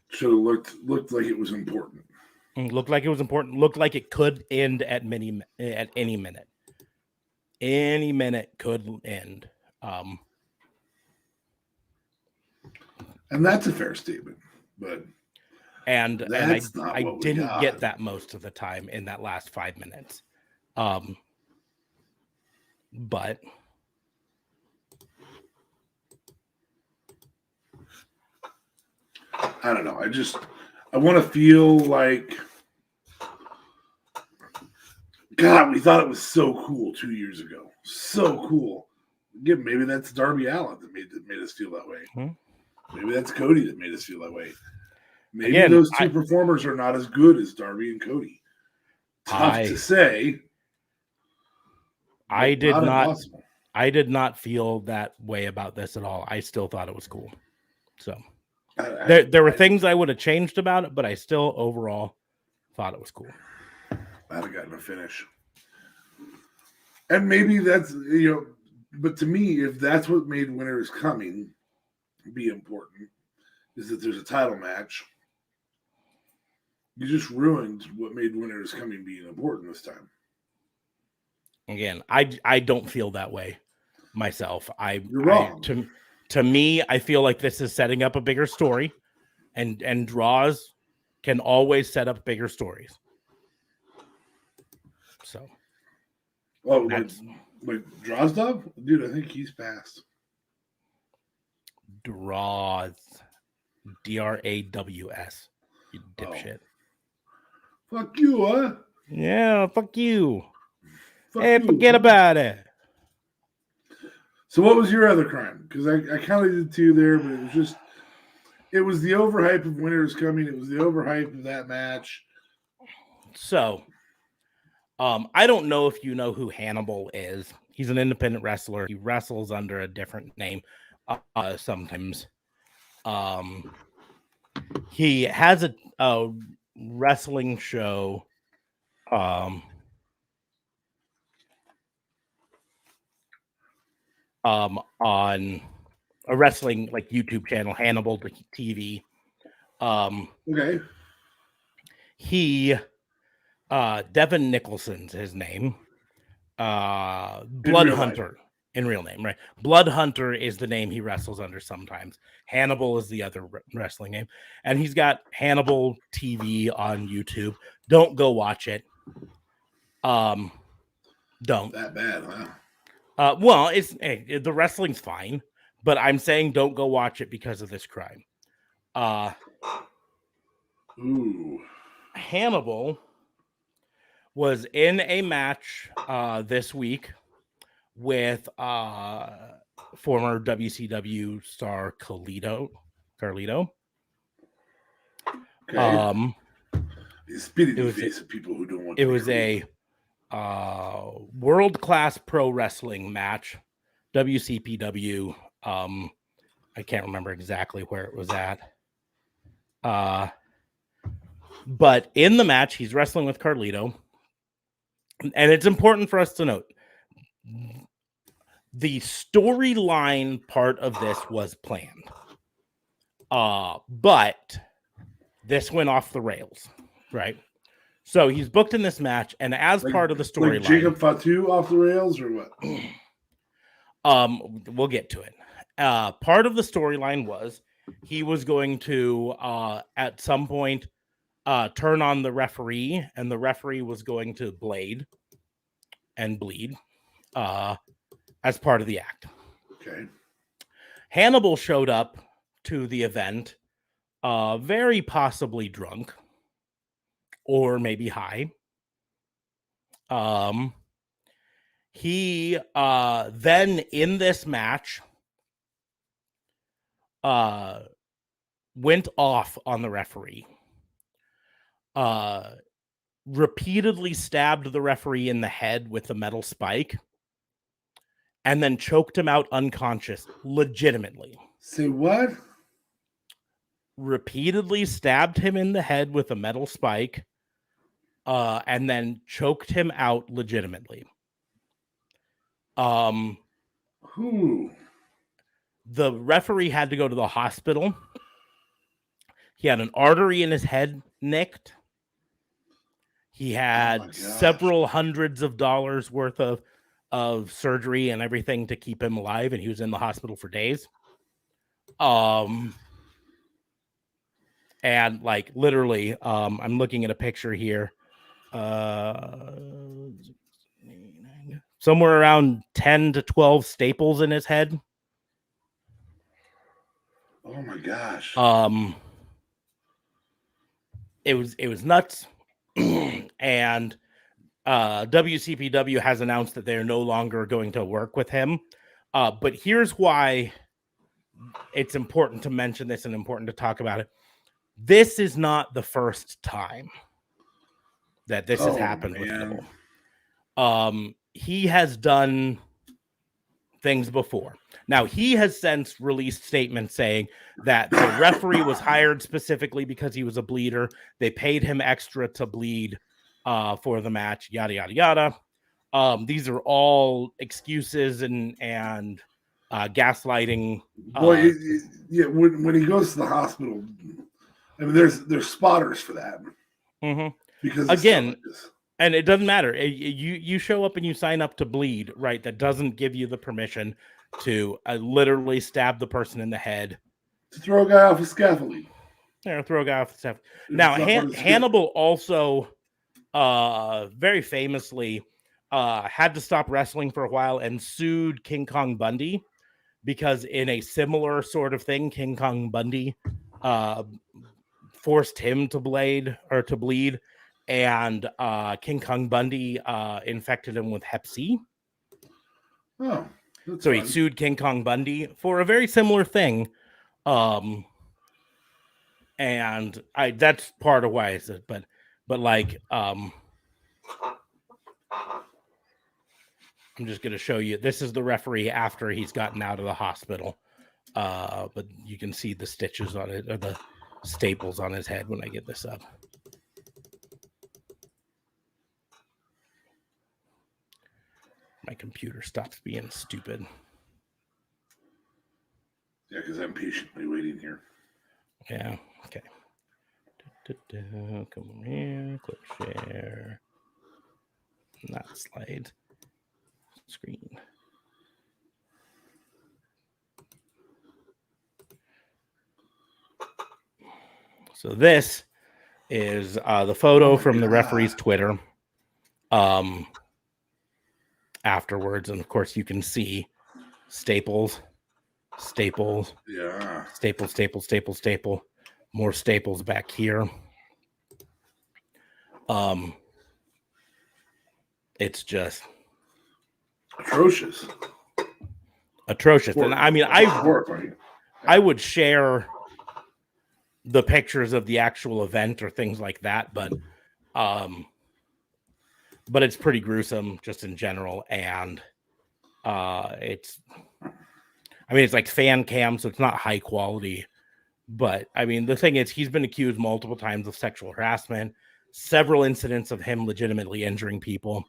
Speaker 4: Should have looked like it was important.
Speaker 3: Looked like it was important. Looked like it could end at any minute. Any minute could end.
Speaker 4: And that's a fair statement, but
Speaker 3: and I didn't get that most of the time in that last 5 minutes. But
Speaker 4: I don't know. I want to feel like, God, we thought it was so cool 2 years ago. So cool. Again, maybe that's Darby Allin that made us feel that way. Mm-hmm. Maybe that's Cody that made us feel that way. Maybe those two performers are not as good as Darby and Cody. Tough to say.
Speaker 3: I did not feel that way about this at all. I still thought it was cool. So there were things I would have changed about it, but I still overall thought it was cool.
Speaker 4: I'd have gotten a finish. And maybe that's, but to me, if that's what made Winter is Coming be important, is that there's a title match. You just ruined what made Winter is Coming being important this time.
Speaker 3: Again, I don't feel that way myself.
Speaker 4: You're wrong.
Speaker 3: To me, I feel like this is setting up a bigger story, and draws can always set up bigger stories. So,
Speaker 4: like Drozdov? Dude, I think he's passed.
Speaker 3: Draws. DRAWS. You dipshit.
Speaker 4: Fuck you, huh?
Speaker 3: Yeah, fuck you. Forget about it.
Speaker 4: So what was your other crime? Because I kind of did too there, but it was the overhype of Winter is Coming. It was the overhype of that match.
Speaker 3: So, I don't know if you know who Hannibal is. He's an independent wrestler. He wrestles under a different name sometimes. He has a wrestling show. On a wrestling like YouTube channel, Hannibal TV.
Speaker 4: Okay.
Speaker 3: He Devin Nicholson's his name. Blood Hunter in real name, right? Blood Hunter is the name he wrestles under sometimes. Hannibal is the other wrestling name. And he's got Hannibal TV on YouTube. Don't go watch it. Don't.
Speaker 4: That bad, huh?
Speaker 3: Well, the wrestling's fine, but I'm saying don't go watch it because of this crime. Hannibal was in a match this week with former WCW star Carlito.
Speaker 4: Okay. He's spitting in the face of people who don't want to.
Speaker 3: It was a world-class pro wrestling match, WCPW. I can't remember exactly where it was at. But in the match, he's wrestling with Carlito. And it's important for us to note, the storyline part of this was planned. But this went off the rails, right? So he's booked in this match, and as part of the storyline,
Speaker 4: like Jacob Fatu off the rails, or what?
Speaker 3: We'll get to it. Part of the storyline was he was going to, at some point, turn on the referee, and the referee was going to blade and bleed as part of the act.
Speaker 4: Okay.
Speaker 3: Hannibal showed up to the event very possibly drunk or maybe high. He then in this match went off on the referee, repeatedly stabbed the referee in the head with a metal spike, and then choked him out unconscious, legitimately.
Speaker 4: Say what?
Speaker 3: Repeatedly stabbed him in the head with a metal spike, and then choked him out legitimately.
Speaker 4: Who?
Speaker 3: The referee had to go to the hospital. He had an artery in his head nicked. He had several hundreds of dollars worth of surgery and everything to keep him alive, and he was in the hospital for days. And like literally, I'm looking at a picture here. Somewhere around 10 to 12 staples in his head.
Speaker 4: Oh my gosh.
Speaker 3: It was nuts. And WCPW has announced that they're no longer going to work with him. But here's why it's important to mention this and important to talk about it. This is not the first time that this has happened with Hannibal. He has done things before. Now, he has since released statements saying that the referee was hired specifically because he was a bleeder. They paid him extra to bleed for the match, yada, yada, yada. These are all excuses and gaslighting.
Speaker 4: Boy, yeah, when he goes to the hospital, I mean, there's spotters for that.
Speaker 3: Mm-hmm.
Speaker 4: Because
Speaker 3: again, and it doesn't matter. You show up and you sign up to bleed, right? That doesn't give you the permission to literally stab the person in the head.
Speaker 4: To throw a guy off a scaffolding.
Speaker 3: Yeah, throw a guy off the scaffolding. Now, Hannibal also very famously had to stop wrestling for a while and sued King Kong Bundy because in a similar sort of thing, King Kong Bundy forced him to bleed. And King Kong Bundy infected him with Hep C.
Speaker 4: Oh,
Speaker 3: so he sued King Kong Bundy for a very similar thing. And that's part of why I said, but like, I'm just going to show you. This is the referee after he's gotten out of the hospital. But you can see the stitches on it, or the staples on his head when I get this up. My computer stops being stupid.
Speaker 4: Yeah, because I'm patiently waiting here.
Speaker 3: Yeah, okay. Come on here, click share. Not slide. Screen. So this is the photo from the referee's Twitter. Afterwards, and of course you can see staples,
Speaker 4: yeah,
Speaker 3: staple, more staples back here. It's just
Speaker 4: atrocious.
Speaker 3: And I mean, I would share the pictures of the actual event or things like that, but it's pretty gruesome just in general. And it's like fan cam, so it's not high quality. But I mean, the thing is, he's been accused multiple times of sexual harassment, several incidents of him legitimately injuring people.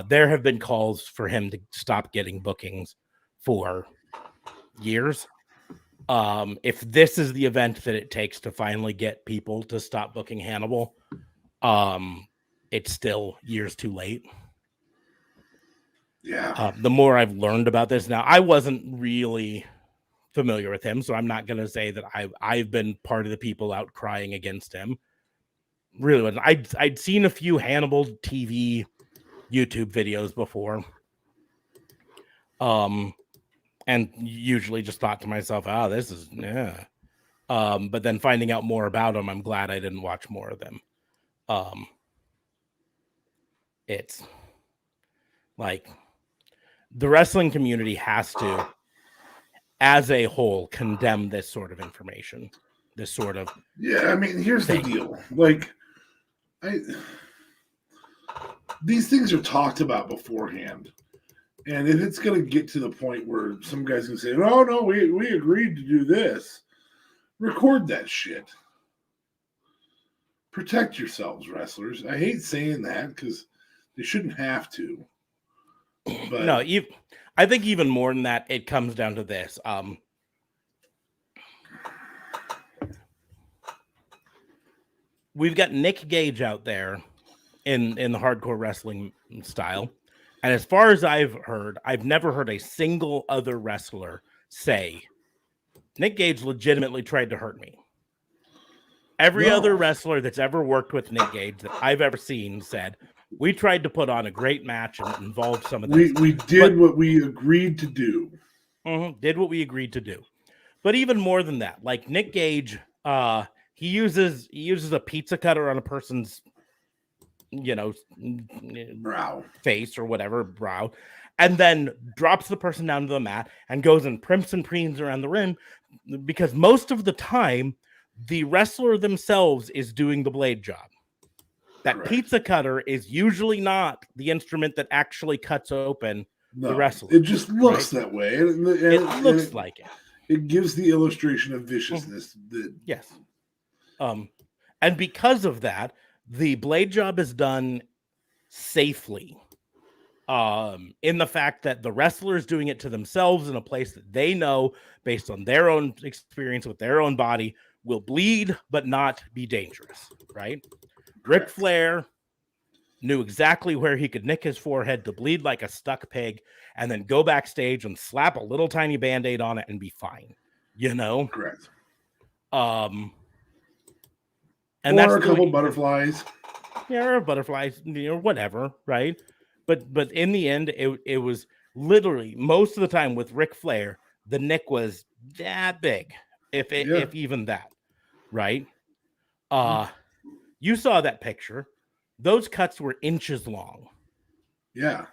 Speaker 3: There have been calls for him to stop getting bookings for years. If this is the event that it takes to finally get people to stop booking Hannibal, it's still years too late.
Speaker 4: Yeah.
Speaker 3: The more I've learned about this now, I wasn't really familiar with him, so I'm not going to say that I've been part of the people out crying against him. Really wasn't. I'd seen a few Hannibal TV YouTube videos before. And usually just thought to myself, this is, yeah. But then finding out more about them, I'm glad I didn't watch more of them. It's like the wrestling community has to, as a whole, condemn this sort of information. This sort of
Speaker 4: I mean, here's the deal. Like, these things are talked about beforehand. And if it's going to get to the point where some guy's going to say, oh, no, we agreed to do this, record that shit. Protect yourselves, wrestlers. I hate saying that because they shouldn't have to. But
Speaker 3: no, I think even more than that, it comes down to this. We've got Nick Gage out there in the hardcore wrestling style. And as far as I've heard, I've never heard a single other wrestler say, Nick Gage legitimately tried to hurt me. Every other wrestler that's ever worked with Nick Gage that I've ever seen said, we tried to put on a great match and involved some of that.
Speaker 4: We did what we agreed to do.
Speaker 3: Did what we agreed to do. But even more than that, like Nick Gage, he uses a pizza cutter on a person's
Speaker 4: brow,
Speaker 3: face or whatever, brow, and then drops the person down to the mat and goes and primps and preens around the ring, because most of the time the wrestler themselves is doing the blade job. That
Speaker 4: Correct.
Speaker 3: Pizza cutter is usually not the instrument that actually cuts open the wrestler.
Speaker 4: It just looks that way. And
Speaker 3: it looks like it.
Speaker 4: It gives the illustration of viciousness.
Speaker 3: Yes. And because of that, the blade job is done safely. In the fact that the wrestler is doing it to themselves in a place that they know, based on their own experience with their own body, will bleed but not be dangerous, right? Ric Flair knew exactly where he could nick his forehead to bleed like a stuck pig and then go backstage and slap a little tiny Band-Aid on it and be fine,
Speaker 4: Correct.
Speaker 3: And
Speaker 4: or
Speaker 3: that's
Speaker 4: a couple butterflies.
Speaker 3: Yeah, or butterflies, whatever, right? But in the end, it was literally most of the time with Ric Flair, the nick was that big, if even that, right? You saw that picture. Those cuts were inches long.
Speaker 4: Yeah.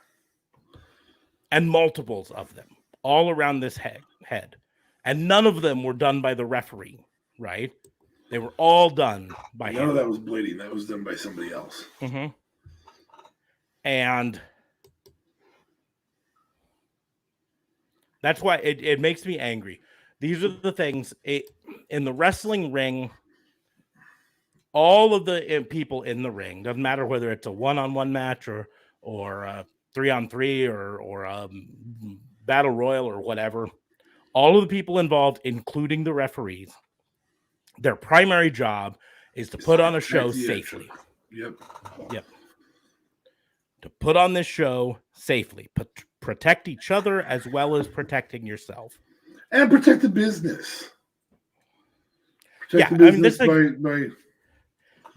Speaker 3: And multiples of them all around this head. And none of them were done by the referee, right? They were all done by him.
Speaker 4: None of that was bleeding. That was done by somebody else.
Speaker 3: Mm-hmm. And that's why it makes me angry. These are the things in the wrestling ring. All of the people in the ring, doesn't matter whether it's a 1-on-1 match or a 3-on-3 or a battle royal or whatever. All of the people involved, including the referees, their primary job is to put on a show safely.
Speaker 4: Yep.
Speaker 3: To put on this show safely, protect each other as well as protecting yourself,
Speaker 4: and protect the business. Protect the business by.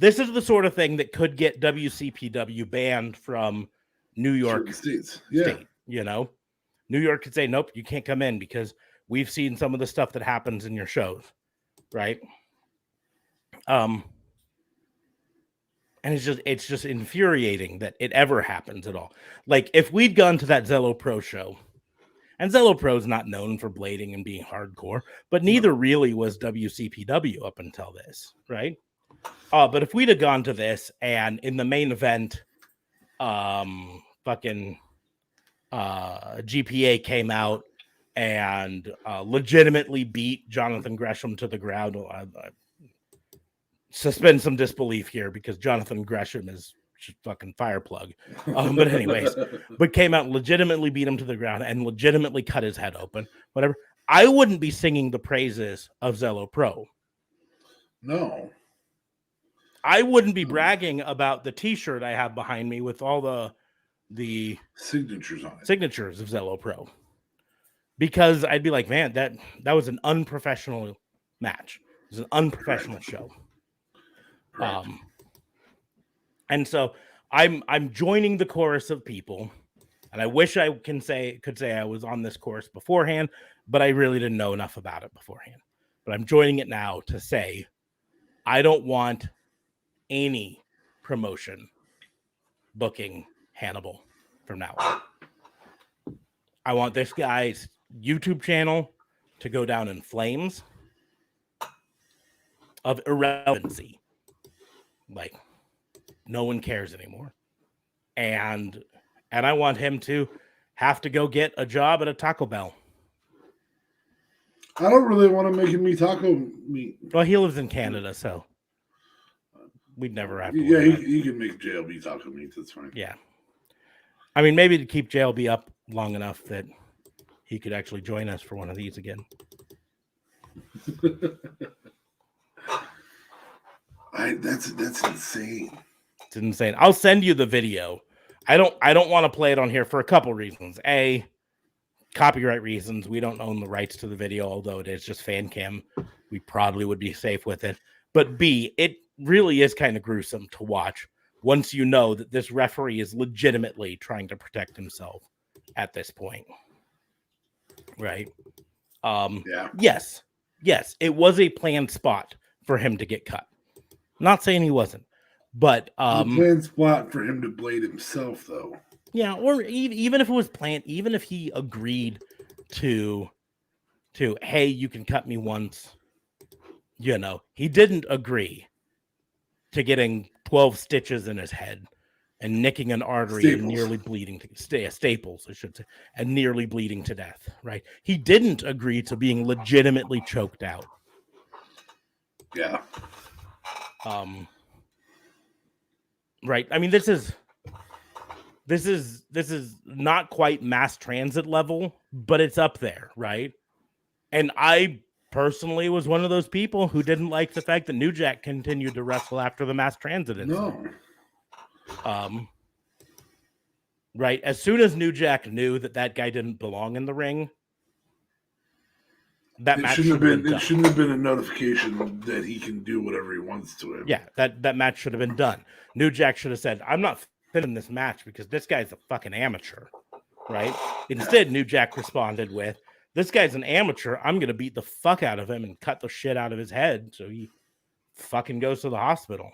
Speaker 3: This is the sort of thing that could get WCPW banned from New York
Speaker 4: State.
Speaker 3: New York could say, nope, you can't come in because we've seen some of the stuff that happens in your shows, right? And it's just infuriating that it ever happens at all. Like if we'd gone to that Zelo Pro show, and Zelo Pro's not known for blading and being hardcore, but neither really was WCPW up until this, right? But if we'd have gone to this and in the main event, GPA came out and legitimately beat Jonathan Gresham to the ground. Suspend some disbelief here because Jonathan Gresham is fucking fireplug. But anyways, but came out and legitimately beat him to the ground and legitimately cut his head open. Whatever. I wouldn't be singing the praises of Zelo Pro.
Speaker 4: No.
Speaker 3: I wouldn't be bragging about the T-shirt I have behind me with all the
Speaker 4: signatures on it.
Speaker 3: Signatures of Zelo Pro. Because I'd be like, man, that was an unprofessional match. It was an unprofessional show. And so I'm joining the chorus of people, and I wish I could say I was on this course beforehand, but I really didn't know enough about it beforehand. But I'm joining it now to say I don't want any promotion booking Hannibal from now on. I want this guy's YouTube channel to go down in flames of irrelevancy. Like, no one cares anymore. And I want him to have to go get a job at a Taco Bell.
Speaker 4: I don't really want to make him eat taco meat.
Speaker 3: Well, he lives in Canada, so we'd never have to.
Speaker 4: Yeah, he can make JLB taco meat. That's fine.
Speaker 3: Yeah. I mean, maybe to keep JLB up long enough that he could actually join us for one of these again.
Speaker 4: That's insane.
Speaker 3: It's insane. I'll send you the video. I don't want to play it on here for a couple reasons. A, copyright reasons. We don't own the rights to the video, although it is just fan cam. We probably would be safe with it. But B, it really is kind of gruesome to watch once you know that this referee is legitimately trying to protect himself at this point. Right?
Speaker 4: Yeah.
Speaker 3: Yes, it was a planned spot for him to get cut. Not saying he wasn't, but
Speaker 4: a planned spot for him to blade himself, though.
Speaker 3: Yeah, or even if it was planned, even if he agreed to, hey, you can cut me once, he didn't agree to getting 12 stitches in his head and nicking an artery and nearly bleeding staples, I should say, and nearly bleeding to death, right? He didn't agree to being legitimately choked out.
Speaker 4: Yeah.
Speaker 3: Right. I mean, this is not quite mass transit level, but it's up there, right? And I personally was one of those people who didn't like the fact that New Jack continued to wrestle after the mass transit incident. No. Right. As soon as New Jack knew that guy didn't belong in the ring, that match shouldn't have been.
Speaker 4: It shouldn't have been a notification that he can do whatever he wants to him.
Speaker 3: Yeah, that match should have been done. New Jack should have said, "I'm not in this match because this guy's a fucking amateur," right? Instead, New Jack responded with, "This guy's an amateur. I'm gonna beat the fuck out of him and cut the shit out of his head so he fucking goes to the hospital."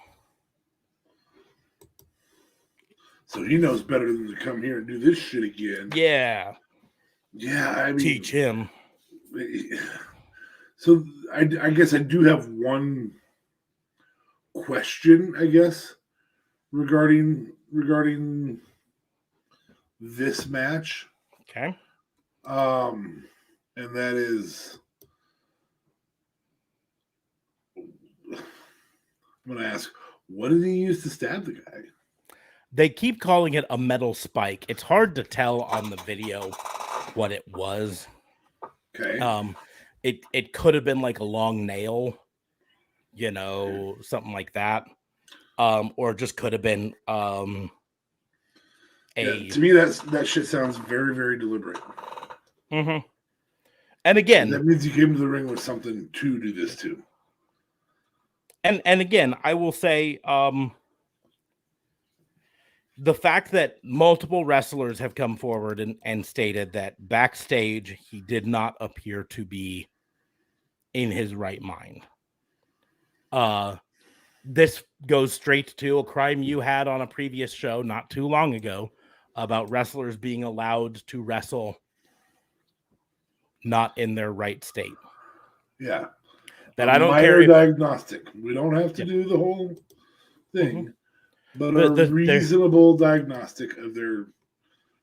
Speaker 4: So he knows better than to come here and do this shit again.
Speaker 3: Yeah.
Speaker 4: Yeah, I mean,
Speaker 3: teach him.
Speaker 4: So I guess I do have one question, I guess, regarding this match.
Speaker 3: Okay.
Speaker 4: And that is, I'm going to ask, what did he use to stab the guy?
Speaker 3: They keep calling it a metal spike. It's hard to tell on the video what it was.
Speaker 4: Okay.
Speaker 3: It could have been like a long nail, something like that. Or just could have been to
Speaker 4: me that shit sounds very, very deliberate.
Speaker 3: Mm-hmm. And again,
Speaker 4: that means you came to the ring with something to do this to.
Speaker 3: And again, I will say, the fact that multiple wrestlers have come forward and stated that backstage he did not appear to be in his right mind. This goes straight to a crime you had on a previous show not too long ago about wrestlers being allowed to wrestle not in their right state.
Speaker 4: Yeah.
Speaker 3: That I don't care.
Speaker 4: Diagnostic. We don't have to do the whole thing. Mm-hmm. But a reasonable diagnostic of their.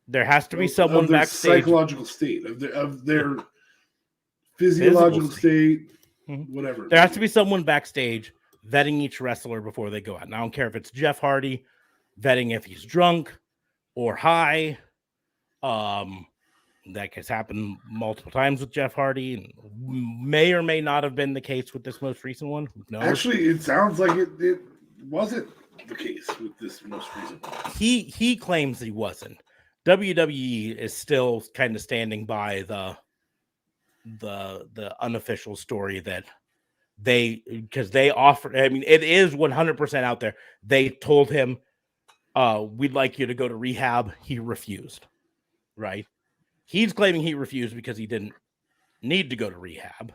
Speaker 3: There has to be someone backstage.
Speaker 4: Psychological state of their physiological state, whatever.
Speaker 3: There has to be someone backstage vetting each wrestler before they go out. And I don't care if it's Jeff Hardy vetting if he's drunk or high. That has happened multiple times with Jeff Hardy, and may or may not have been the case with this most recent one. Who knows?
Speaker 4: Actually, it sounds like it wasn't the case with this most recent one.
Speaker 3: He claims he wasn't. WWE is still kind of standing by the unofficial story that because they offered. I mean, it is 100% out there. They told him we'd like you to go to rehab. He refused, right? He's claiming he refused because he didn't need to go to rehab.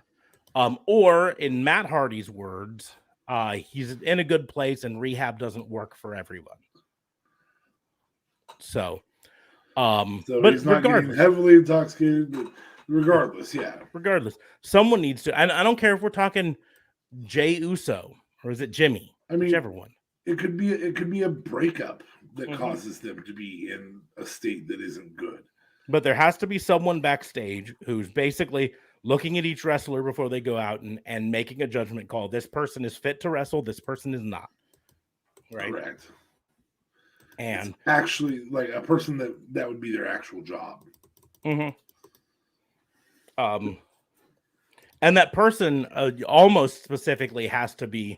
Speaker 3: Or in Matt Hardy's words, he's in a good place and rehab doesn't work for everyone. So but
Speaker 4: he's not getting heavily intoxicated, but regardless,
Speaker 3: someone needs to. And I don't care if we're talking Jey Uso or is it Jimmy?
Speaker 4: I mean,
Speaker 3: whichever one.
Speaker 4: It could be a breakup that causes them to be in a state that isn't good.
Speaker 3: But there has to be someone backstage who's basically looking at each wrestler before they go out and making a judgment call. This person is fit to wrestle. This person is not. Right.
Speaker 4: Correct.
Speaker 3: And
Speaker 4: it's actually, like a person that would be their actual job.
Speaker 3: Mm-hmm. And that person almost specifically has to be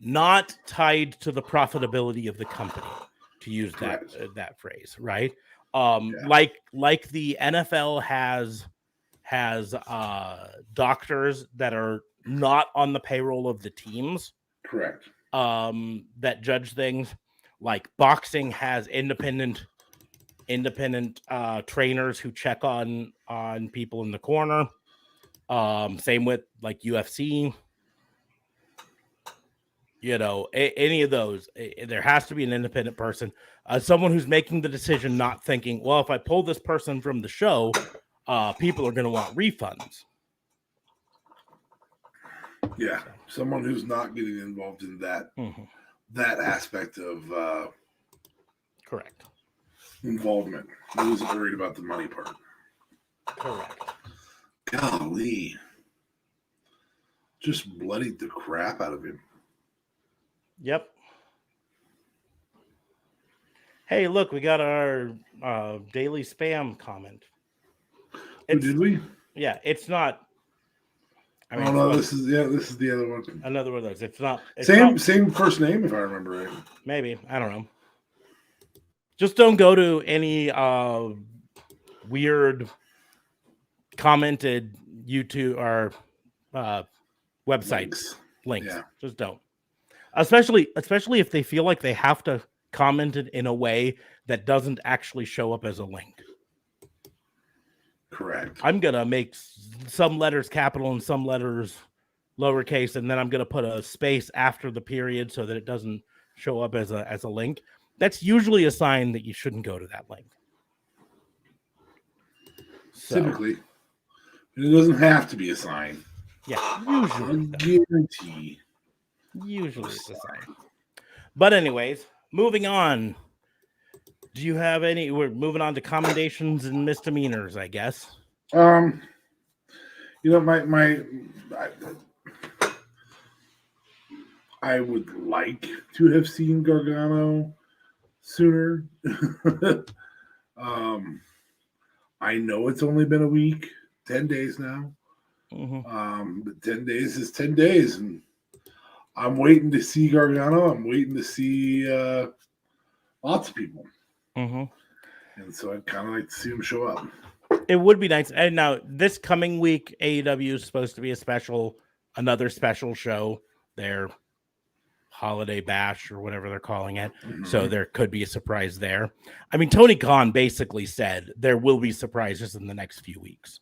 Speaker 3: not tied to the profitability of the company, to use that phrase, right? Like the NFL has doctors that are not on the payroll of the teams.
Speaker 4: Correct.
Speaker 3: That judge things. Like boxing has independent trainers who check on people in the corner. Same with like UFC. You know, any of those, there has to be an independent person, someone who's making the decision, not thinking, well, if I pull this person from the show, people are going to want refunds.
Speaker 4: Yeah, someone who's not getting involved in that that aspect of
Speaker 3: correct
Speaker 4: involvement. Who isn't worried about the money part.
Speaker 3: Correct.
Speaker 4: Golly, just bloodied the crap out of him.
Speaker 3: Yep. Hey, look, we got our daily spam comment.
Speaker 4: Did we?
Speaker 3: Yeah, it's not.
Speaker 4: I mean, no, this is the other one.
Speaker 3: Another one of those. It's not.
Speaker 4: Same first name, if I remember right.
Speaker 3: Maybe, I don't know. Just don't go to any weird commented YouTube or websites links. Yeah. Just don't. Especially if they feel like they have to comment it in a way that doesn't actually show up as a link.
Speaker 4: Correct.
Speaker 3: I'm gonna make some letters capital and some letters lowercase, and then I'm gonna put a space after the period so that it doesn't show up as a link. That's usually a sign that you shouldn't go to that link. So,
Speaker 4: typically, it doesn't have to be a sign.
Speaker 3: Yeah, usually.
Speaker 4: I guarantee.
Speaker 3: Usually it's a sign. But anyways, moving on. Do you have any? We're moving on to commendations and misdemeanors, I guess.
Speaker 4: You know, I would like to have seen Gargano sooner. I know it's only been a week, 10 days now. But 10 days is 10 days, and I'm waiting to see Gargano. I'm waiting to see lots of people. And so I'd kind of like to see him show up.
Speaker 3: It would be nice. And now this coming week, AEW is supposed to be another special show, their holiday bash or whatever they're calling it. So there could be a surprise there. I mean, Tony Khan basically said there will be surprises in the next few weeks.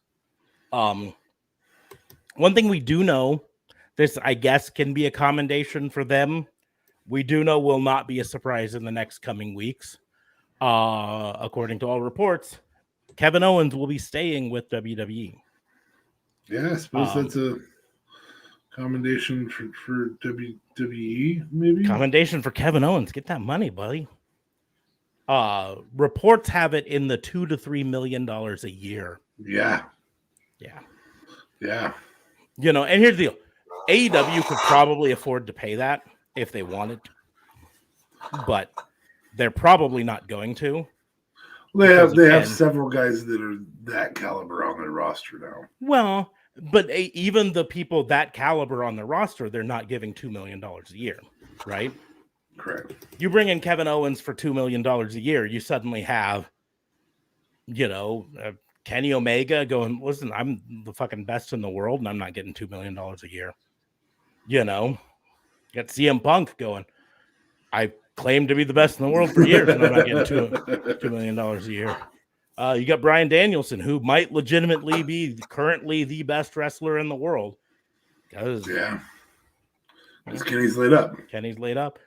Speaker 3: One thing we do know, this I guess can be a commendation for them. We do know will not be a surprise in the next coming weeks. According to all reports, Kevin Owens will be staying with WWE.
Speaker 4: Yeah, I suppose that's a commendation for WWE, maybe?
Speaker 3: Commendation for Kevin Owens. Get that money, buddy. Reports have it in the $2 to $3 million a year.
Speaker 4: Yeah.
Speaker 3: You know, and here's the deal. AEW could probably afford to pay that if they wanted to. But they're probably not going to.
Speaker 4: They have several guys that are that caliber on their roster now.
Speaker 3: Well, but even the people that caliber on the roster, they're not giving $2 million a year, right?
Speaker 4: Correct.
Speaker 3: You bring in Kevin Owens for $2 million a year, you suddenly have, Kenny Omega going, listen, I'm the fucking best in the world, and I'm not getting $2 million a year. You got CM Punk going, I claim to be the best in the world for years, and I'm not getting $2 million a year. You got Bryan Danielson, who might legitimately be currently the best wrestler in the world. Because
Speaker 4: Kenny's laid up.
Speaker 3: Kenny's laid up.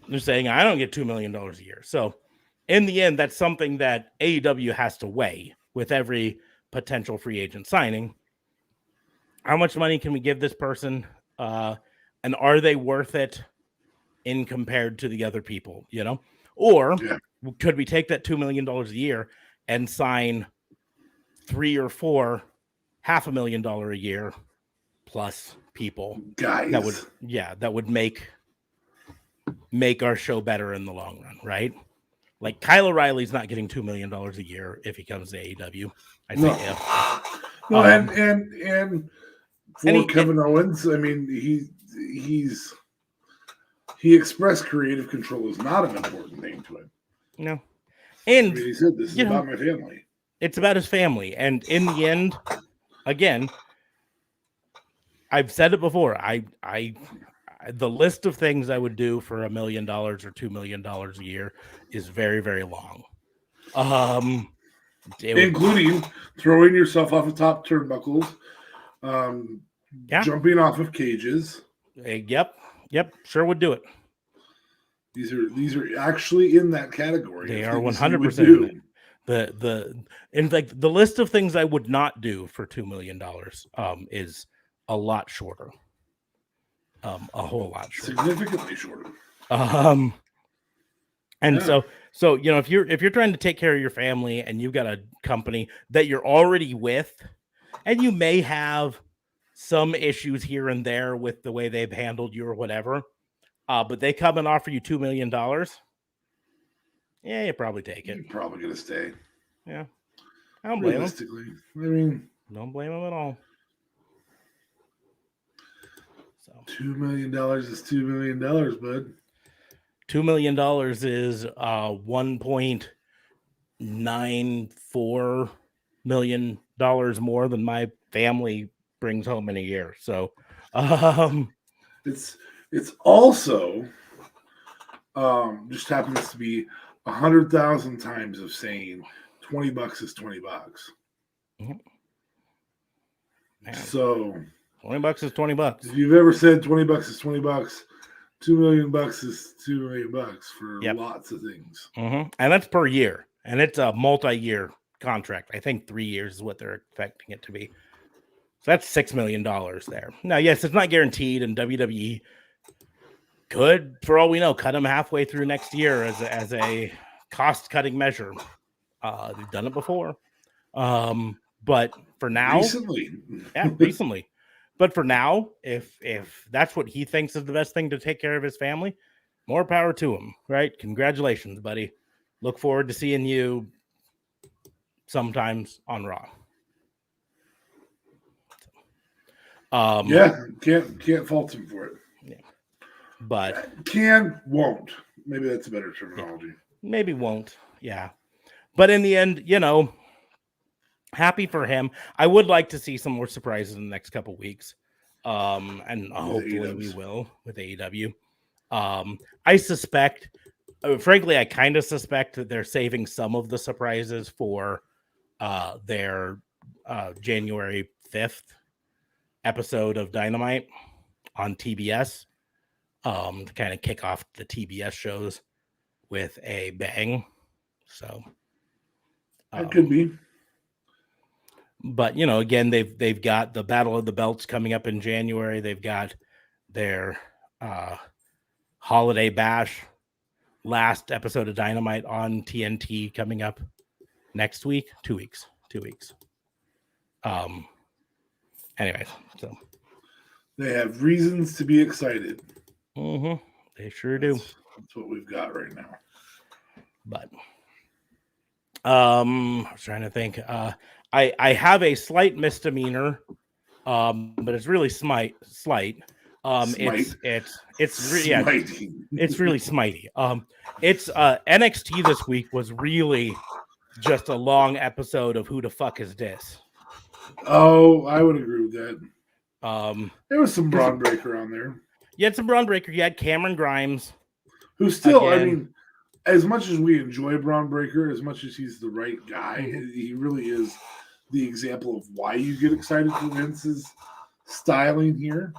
Speaker 3: They're saying I don't get $2 million a year. So in the end, that's something that AEW has to weigh with every potential free agent signing. How much money can we give this person? And are they worth it in compared to the other people, you know? Or could we take that $2 million a year and sign 3 or 4 $500,000 a year plus people
Speaker 4: guys
Speaker 3: that would make our show better in the long run, right? Like Kyle O'Reilly's not getting $2 million a year if he comes to AEW. I think
Speaker 4: and for Kevin Owens, I mean, he expressed creative control is not an important thing to him.
Speaker 3: No. And
Speaker 4: I mean, he said, this is about my family.
Speaker 3: It's about his family. And in the end, again, I've said it before. The list of things I would do for $1 million or $2 million a year is very, very long.
Speaker 4: Including throwing yourself off of top turnbuckles, jumping off of cages.
Speaker 3: Yep, sure would do it.
Speaker 4: These are actually in that category.
Speaker 3: They are 100%. In fact, the list of things I would not do for $2 million is a lot shorter. A whole lot shorter.
Speaker 4: Significantly shorter.
Speaker 3: So you know, if you're trying to take care of your family and you've got a company that you're already with, and you may have some issues here and there with the way they've handled you or whatever, but they come and offer you $2 million, yeah, you probably take it.
Speaker 4: You're probably gonna stay.
Speaker 3: Yeah, I don't blame them.
Speaker 4: I mean,
Speaker 3: don't blame them at all. So
Speaker 4: $2 million is $2 million, bud.
Speaker 3: $2 million is $1.94 million more than my family brings home in a year. So
Speaker 4: it's also just happens to be 100,000 times of saying $20 is $20.
Speaker 3: Mm-hmm.
Speaker 4: So
Speaker 3: $20 is $20.
Speaker 4: If you've ever said $20 is $20, $2 million is $2 million for lots of things.
Speaker 3: Mm-hmm. And that's per year. And it's a multi-year contract. I think 3 years is what they're expecting it to be. So that's $6 million there. Now, yes, it's not guaranteed, and WWE could, for all we know, cut them halfway through next year as a cost-cutting measure. They've done it before. But for now... recently. But for now, if that's what he thinks is the best thing to take care of his family, more power to him, right? Congratulations, buddy. Look forward to seeing you sometimes on Raw.
Speaker 4: Can't fault him for it.
Speaker 3: Yeah. But
Speaker 4: won't. Maybe that's a better terminology.
Speaker 3: Maybe won't. Yeah. But in the end, you know, happy for him. I would like to see some more surprises in the next couple weeks. And hopefully we will with AEW. I suspect, frankly, I kind of suspect that they're saving some of the surprises for their January 5th episode of Dynamite on TBS to kind of kick off the TBS shows with a bang. So
Speaker 4: that could be.
Speaker 3: But, you know, again, they've got the Battle of the Belts coming up in January. They've got their Holiday Bash last episode of Dynamite on TNT coming up next week. 2 weeks. Anyways, so
Speaker 4: they have reasons to be excited.
Speaker 3: Mm-hmm. They sure do.
Speaker 4: That's what we've got right now.
Speaker 3: But I was trying to think. I have a slight misdemeanor, but it's really slight. It's really smitey. It's NXT this week was really just a long episode of Who the Fuck Is This? Oh,
Speaker 4: I would agree with that. There was some Braun Breaker on there.
Speaker 3: You had some Braun Breaker. You had Cameron Grimes,
Speaker 4: who still, again. I mean, as much as we enjoy Braun Breaker, as much as he's the right guy, he really is the example of why you get excited for Vince's styling here.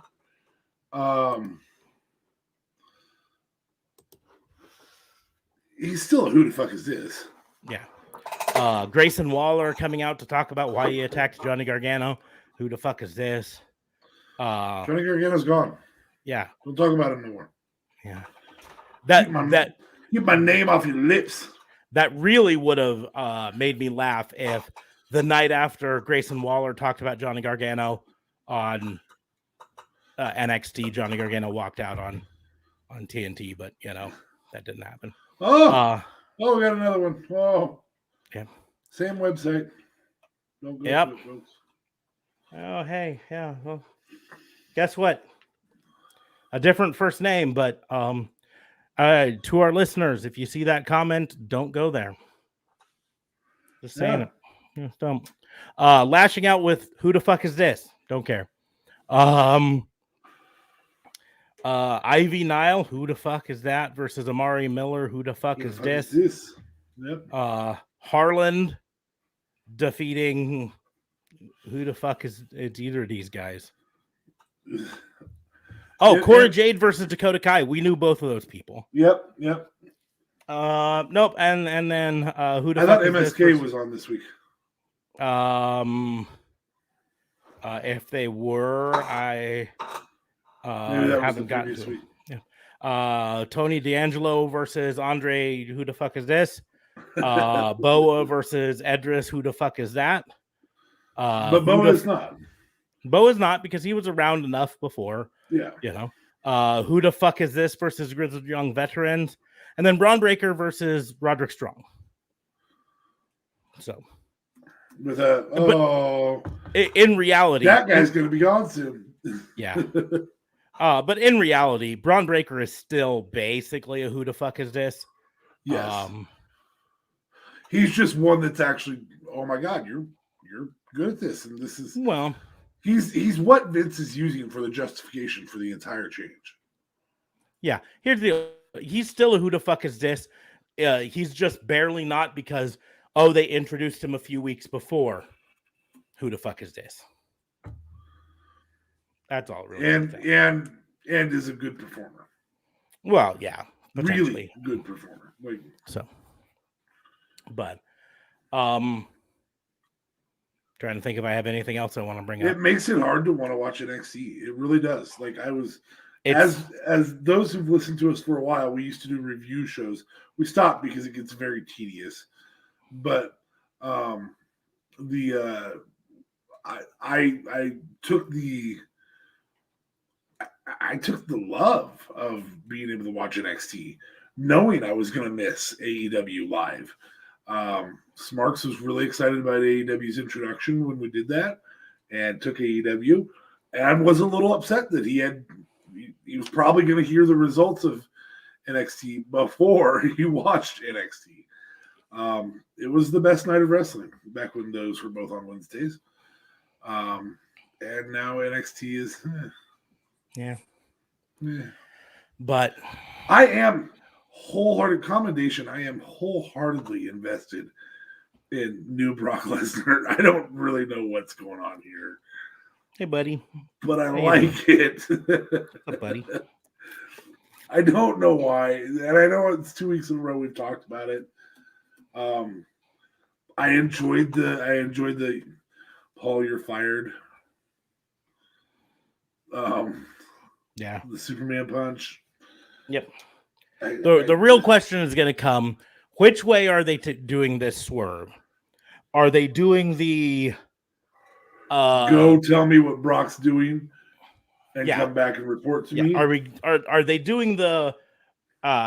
Speaker 4: He's still a who the fuck is this?
Speaker 3: Yeah. Grayson Waller coming out to talk about why he attacked Johnny Gargano. Who the fuck is this?
Speaker 4: Johnny Gargano's gone.
Speaker 3: Yeah.
Speaker 4: Don't talk about him no more.
Speaker 3: Yeah.
Speaker 4: Get my name off your lips.
Speaker 3: That really would have made me laugh if the night after Grayson Waller talked about Johnny Gargano on NXT, Johnny Gargano walked out on TNT, but that didn't happen.
Speaker 4: We got another one. Oh,
Speaker 3: yeah.
Speaker 4: Same website. Don't go
Speaker 3: yep.
Speaker 4: to it, folks.
Speaker 3: Oh, hey, yeah. Well, guess what? A different first name, but to our listeners, if you see that comment, don't go there. Just saying it. Just don't. Lashing out with who the fuck is this? Don't care. Ivy Nile, who the fuck is that? Versus Amari Miller, who the fuck is this? Yep. Harland defeating who the fuck is it's either of these guys. Cora Jade versus Dakota Kai. We knew both of those people.
Speaker 4: Yep.
Speaker 3: Nope. And then who the
Speaker 4: I
Speaker 3: fuck
Speaker 4: thought MSK was on this week.
Speaker 3: If they were, I haven't gotten to it. Tony D'Angelo versus Andre, who the fuck is this? Boa versus Edris, who the fuck is that?
Speaker 4: But Boa is not.
Speaker 3: Boa is not because he was around enough before.
Speaker 4: Yeah.
Speaker 3: Who the fuck is this versus Grizzled Young Veterans? And then Braun Breaker versus Roderick Strong. So.
Speaker 4: With
Speaker 3: in reality,
Speaker 4: that guy's going to be gone soon.
Speaker 3: Yeah. But in reality, Braun Breaker is still basically a who the fuck is this?
Speaker 4: Yes. He's just one that's actually, oh my God, you're good at this. And this is,
Speaker 3: well,
Speaker 4: he's what Vince is using for the justification for the entire change.
Speaker 3: Yeah. Here's the, he's still a who the fuck is this? He's just barely not because, they introduced him a few weeks before. Who the fuck is this? That's all really.
Speaker 4: And is a good performer.
Speaker 3: Well, yeah.
Speaker 4: Really good performer.
Speaker 3: So, but, trying to think if I have anything else I want to bring up.
Speaker 4: It makes it hard to want to watch NXT. It really does. Like I was, as those who've listened to us for a while, we used to do review shows. We stopped because it gets very tedious. But I took the love of being able to watch NXT, knowing I was going to miss AEW live. Smarks was really excited about AEW's introduction when we did that and took AEW, and was a little upset that he was probably going to hear the results of NXT before he watched NXT. It was the best night of wrestling back when those were both on Wednesdays. And now NXT is,
Speaker 3: yeah. But
Speaker 4: I am wholeheartedly invested in new Brock Lesnar. I don't really know what's going on here.
Speaker 3: Hey, buddy.
Speaker 4: But I like it.
Speaker 3: Hey, buddy.
Speaker 4: I don't know why. And I know it's 2 weeks in a row we've talked about it. I enjoyed the Paul, you're fired.
Speaker 3: Yeah.
Speaker 4: The Superman punch.
Speaker 3: Yep. The real question is going to come, which way are they doing this swerve? Are they doing the
Speaker 4: go tell me what Brock's doing and come back and report to me?
Speaker 3: Are they doing the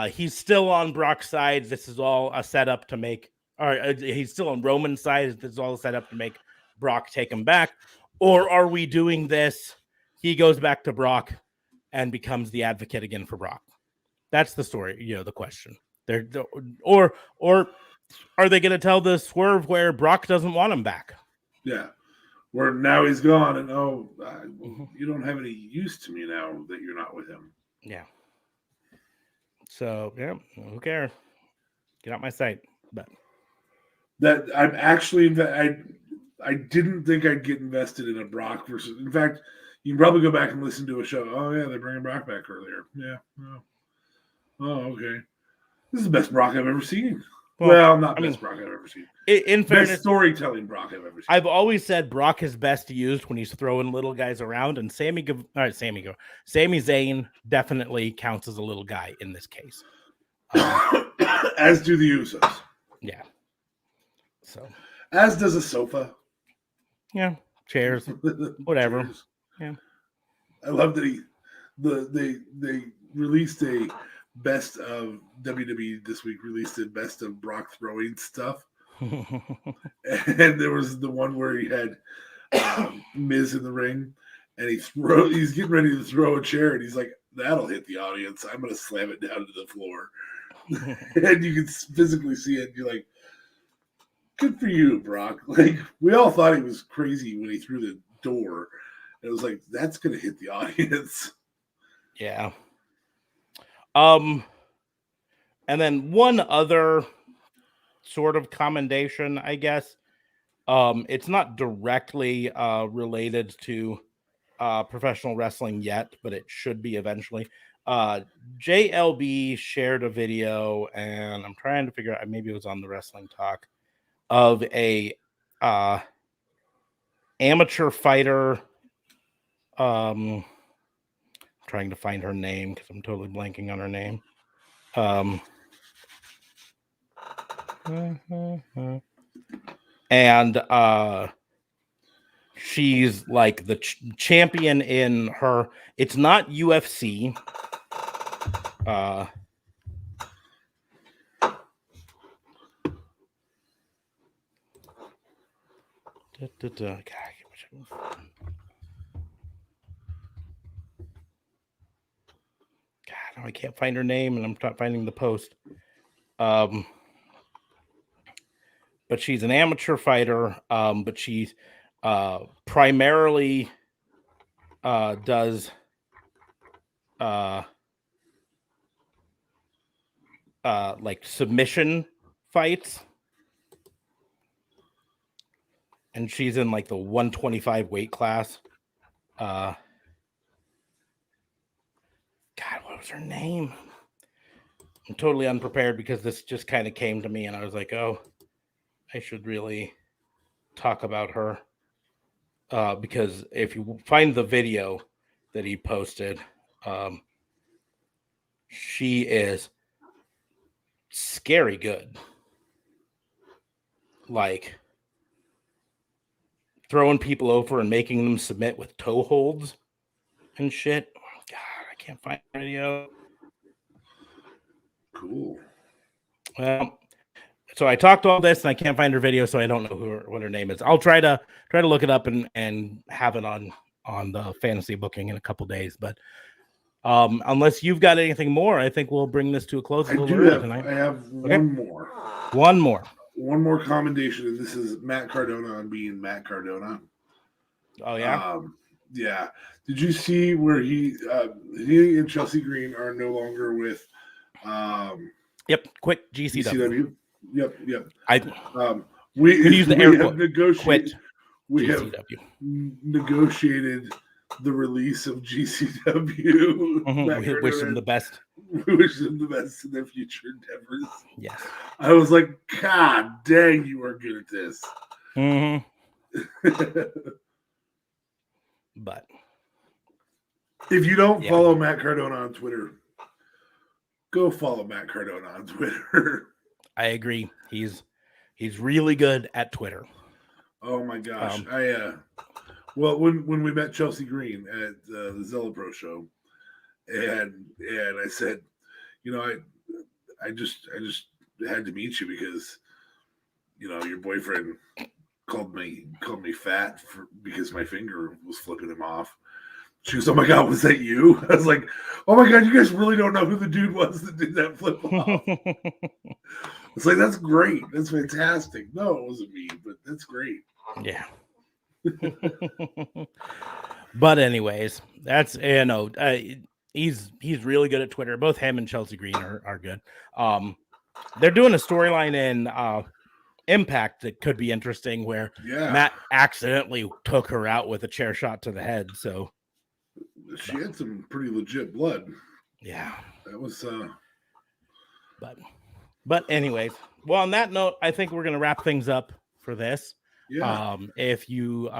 Speaker 3: he's still on Brock's side, this is all a setup to make, or he's still on Roman's side, this is all a setup to make Brock take him back? Or are we doing this, he goes back to Brock and becomes the advocate again for Brock? That's the story, the question. Or are they going to tell the swerve where Brock doesn't want him back?
Speaker 4: Yeah, where now he's gone and you don't have any use to me now that you're not with him.
Speaker 3: Yeah. So yeah, who cares? Get out my sight. But
Speaker 4: that I'm actually I didn't think I'd get invested in a Brock versus. In fact, you can probably go back and listen to a show. Oh yeah, they're bringing Brock back earlier. Yeah. Oh okay. This is the best Brock I've ever seen. Well, not best Brock I've ever seen.
Speaker 3: In fairness,
Speaker 4: best storytelling Brock I've ever seen.
Speaker 3: I've always said Brock is best used when he's throwing little guys around, and Sami Zayn definitely counts as a little guy in this case.
Speaker 4: As do the Usos.
Speaker 3: Yeah. So.
Speaker 4: As does a sofa.
Speaker 3: Yeah. Chairs. Whatever.
Speaker 4: Chairs.
Speaker 3: Yeah.
Speaker 4: I love that they released a best of WWE this week. Released a best of Brock throwing stuff. And there was the one where he had Miz in the ring, and he's getting ready to throw a chair, and he's like, "That'll hit the audience. I'm going to slam it down to the floor." And you can physically see it. And you're like, "Good for you, Brock." Like, we all thought he was crazy when he threw the door. It was like, that's going to hit the audience.
Speaker 3: Yeah. And then one other sort of commendation, I guess. It's not directly related to professional wrestling yet, but it should be eventually. JLB shared a video, and I'm trying to figure out, maybe it was on the Wrestling Talk, of a amateur fighter. Trying to find her name because I'm totally blanking on her name. And she's like the champion in her. It's not UFC. I can't find her name, and I'm not finding the post. But she's an amateur fighter. But she's primarily does like submission fights, and she's in like the 125 weight class. God, what was her name? I'm totally unprepared because this just kind of came to me, and I was like, oh, I should really talk about her. Because if you find the video that he posted, she is scary good. Like throwing people over and making them submit with toe holds and shit. God, I can't find the video.
Speaker 4: Cool.
Speaker 3: Well, so I talked all this and I can't find her video, so I don't know what her name is. I'll try to look it up and have it on the fantasy booking in a couple days. But unless you've got anything more, I think we'll bring this to a close.
Speaker 4: I have one more. One more commendation, and this is Matt Cardona on being Matt Cardona.
Speaker 3: Oh yeah.
Speaker 4: Yeah. Did you see where he and Chelsea Green are no longer with?
Speaker 3: Yep. Quit GCW.
Speaker 4: Yep.
Speaker 3: We could use the air quote.
Speaker 4: Quit. We have negotiated the release of GCW.
Speaker 3: We wish them the best.
Speaker 4: We wish them the best in their future endeavors.
Speaker 3: Yes.
Speaker 4: I was like, God dang, you are good at this.
Speaker 3: But
Speaker 4: if you don't follow Matt Cardona on Twitter, go follow Matt Cardona on Twitter.
Speaker 3: I agree. He's really good at Twitter.
Speaker 4: Oh my gosh. Well, when we met Chelsea Green at the Zella Pro show, and I said, I just had to meet you because, your boyfriend called me fat because my finger was flipping him off. She goes, "Oh my God, was that you?" I was like, "Oh my God, you guys really don't know who the dude was that did that flip off." It's like, that's great. That's fantastic. No, it wasn't me, but that's great.
Speaker 3: Yeah. But anyways, that's, He's really good at Twitter. Both him and Chelsea Green are good. They're doing a storyline in Impact that could be interesting, where Matt accidentally took her out with a chair shot to the head. So
Speaker 4: she had some pretty legit blood.
Speaker 3: Yeah,
Speaker 4: that was.
Speaker 3: But anyways, well, on that note, I think we're gonna wrap things up for this.
Speaker 4: Yeah.
Speaker 3: If you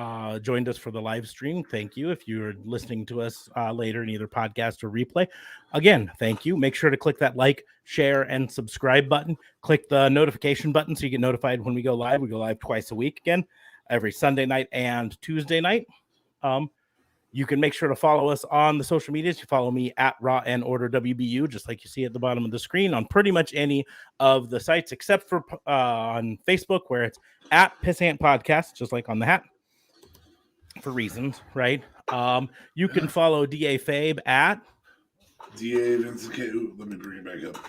Speaker 3: joined us for the live stream, thank you. If you're listening to us later in either podcast or replay, again, thank you. Make sure to click that like, share, and subscribe button. Click the notification button so you get notified when we go live. We go live twice a week again, every Sunday night and Tuesday night. You can make sure to follow us on the social medias. You follow me at Raw and Order WBU, just like you see at the bottom of the screen, on pretty much any of the sites, except for on Facebook, where it's at Pissant Podcast, just like on the hat, for reasons, right? You can follow DA Fabe at
Speaker 4: DA Vincent K. Ooh, let me bring it back up.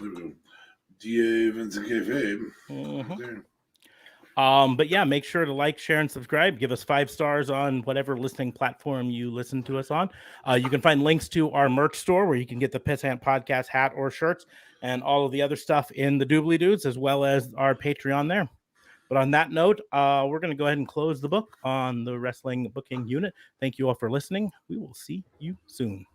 Speaker 4: DA Vincent K. Fabe. There.
Speaker 3: But yeah, make sure to like, share, and subscribe. Give us 5 stars on whatever listening platform you listen to us on. You can find links to our merch store, where you can get the Pissant Podcast hat or shirts and all of the other stuff in the Doobly Dudes, as well as our Patreon there. But on that note, we're going to go ahead and close the book on the wrestling booking unit. Thank you all for listening. We will see you soon.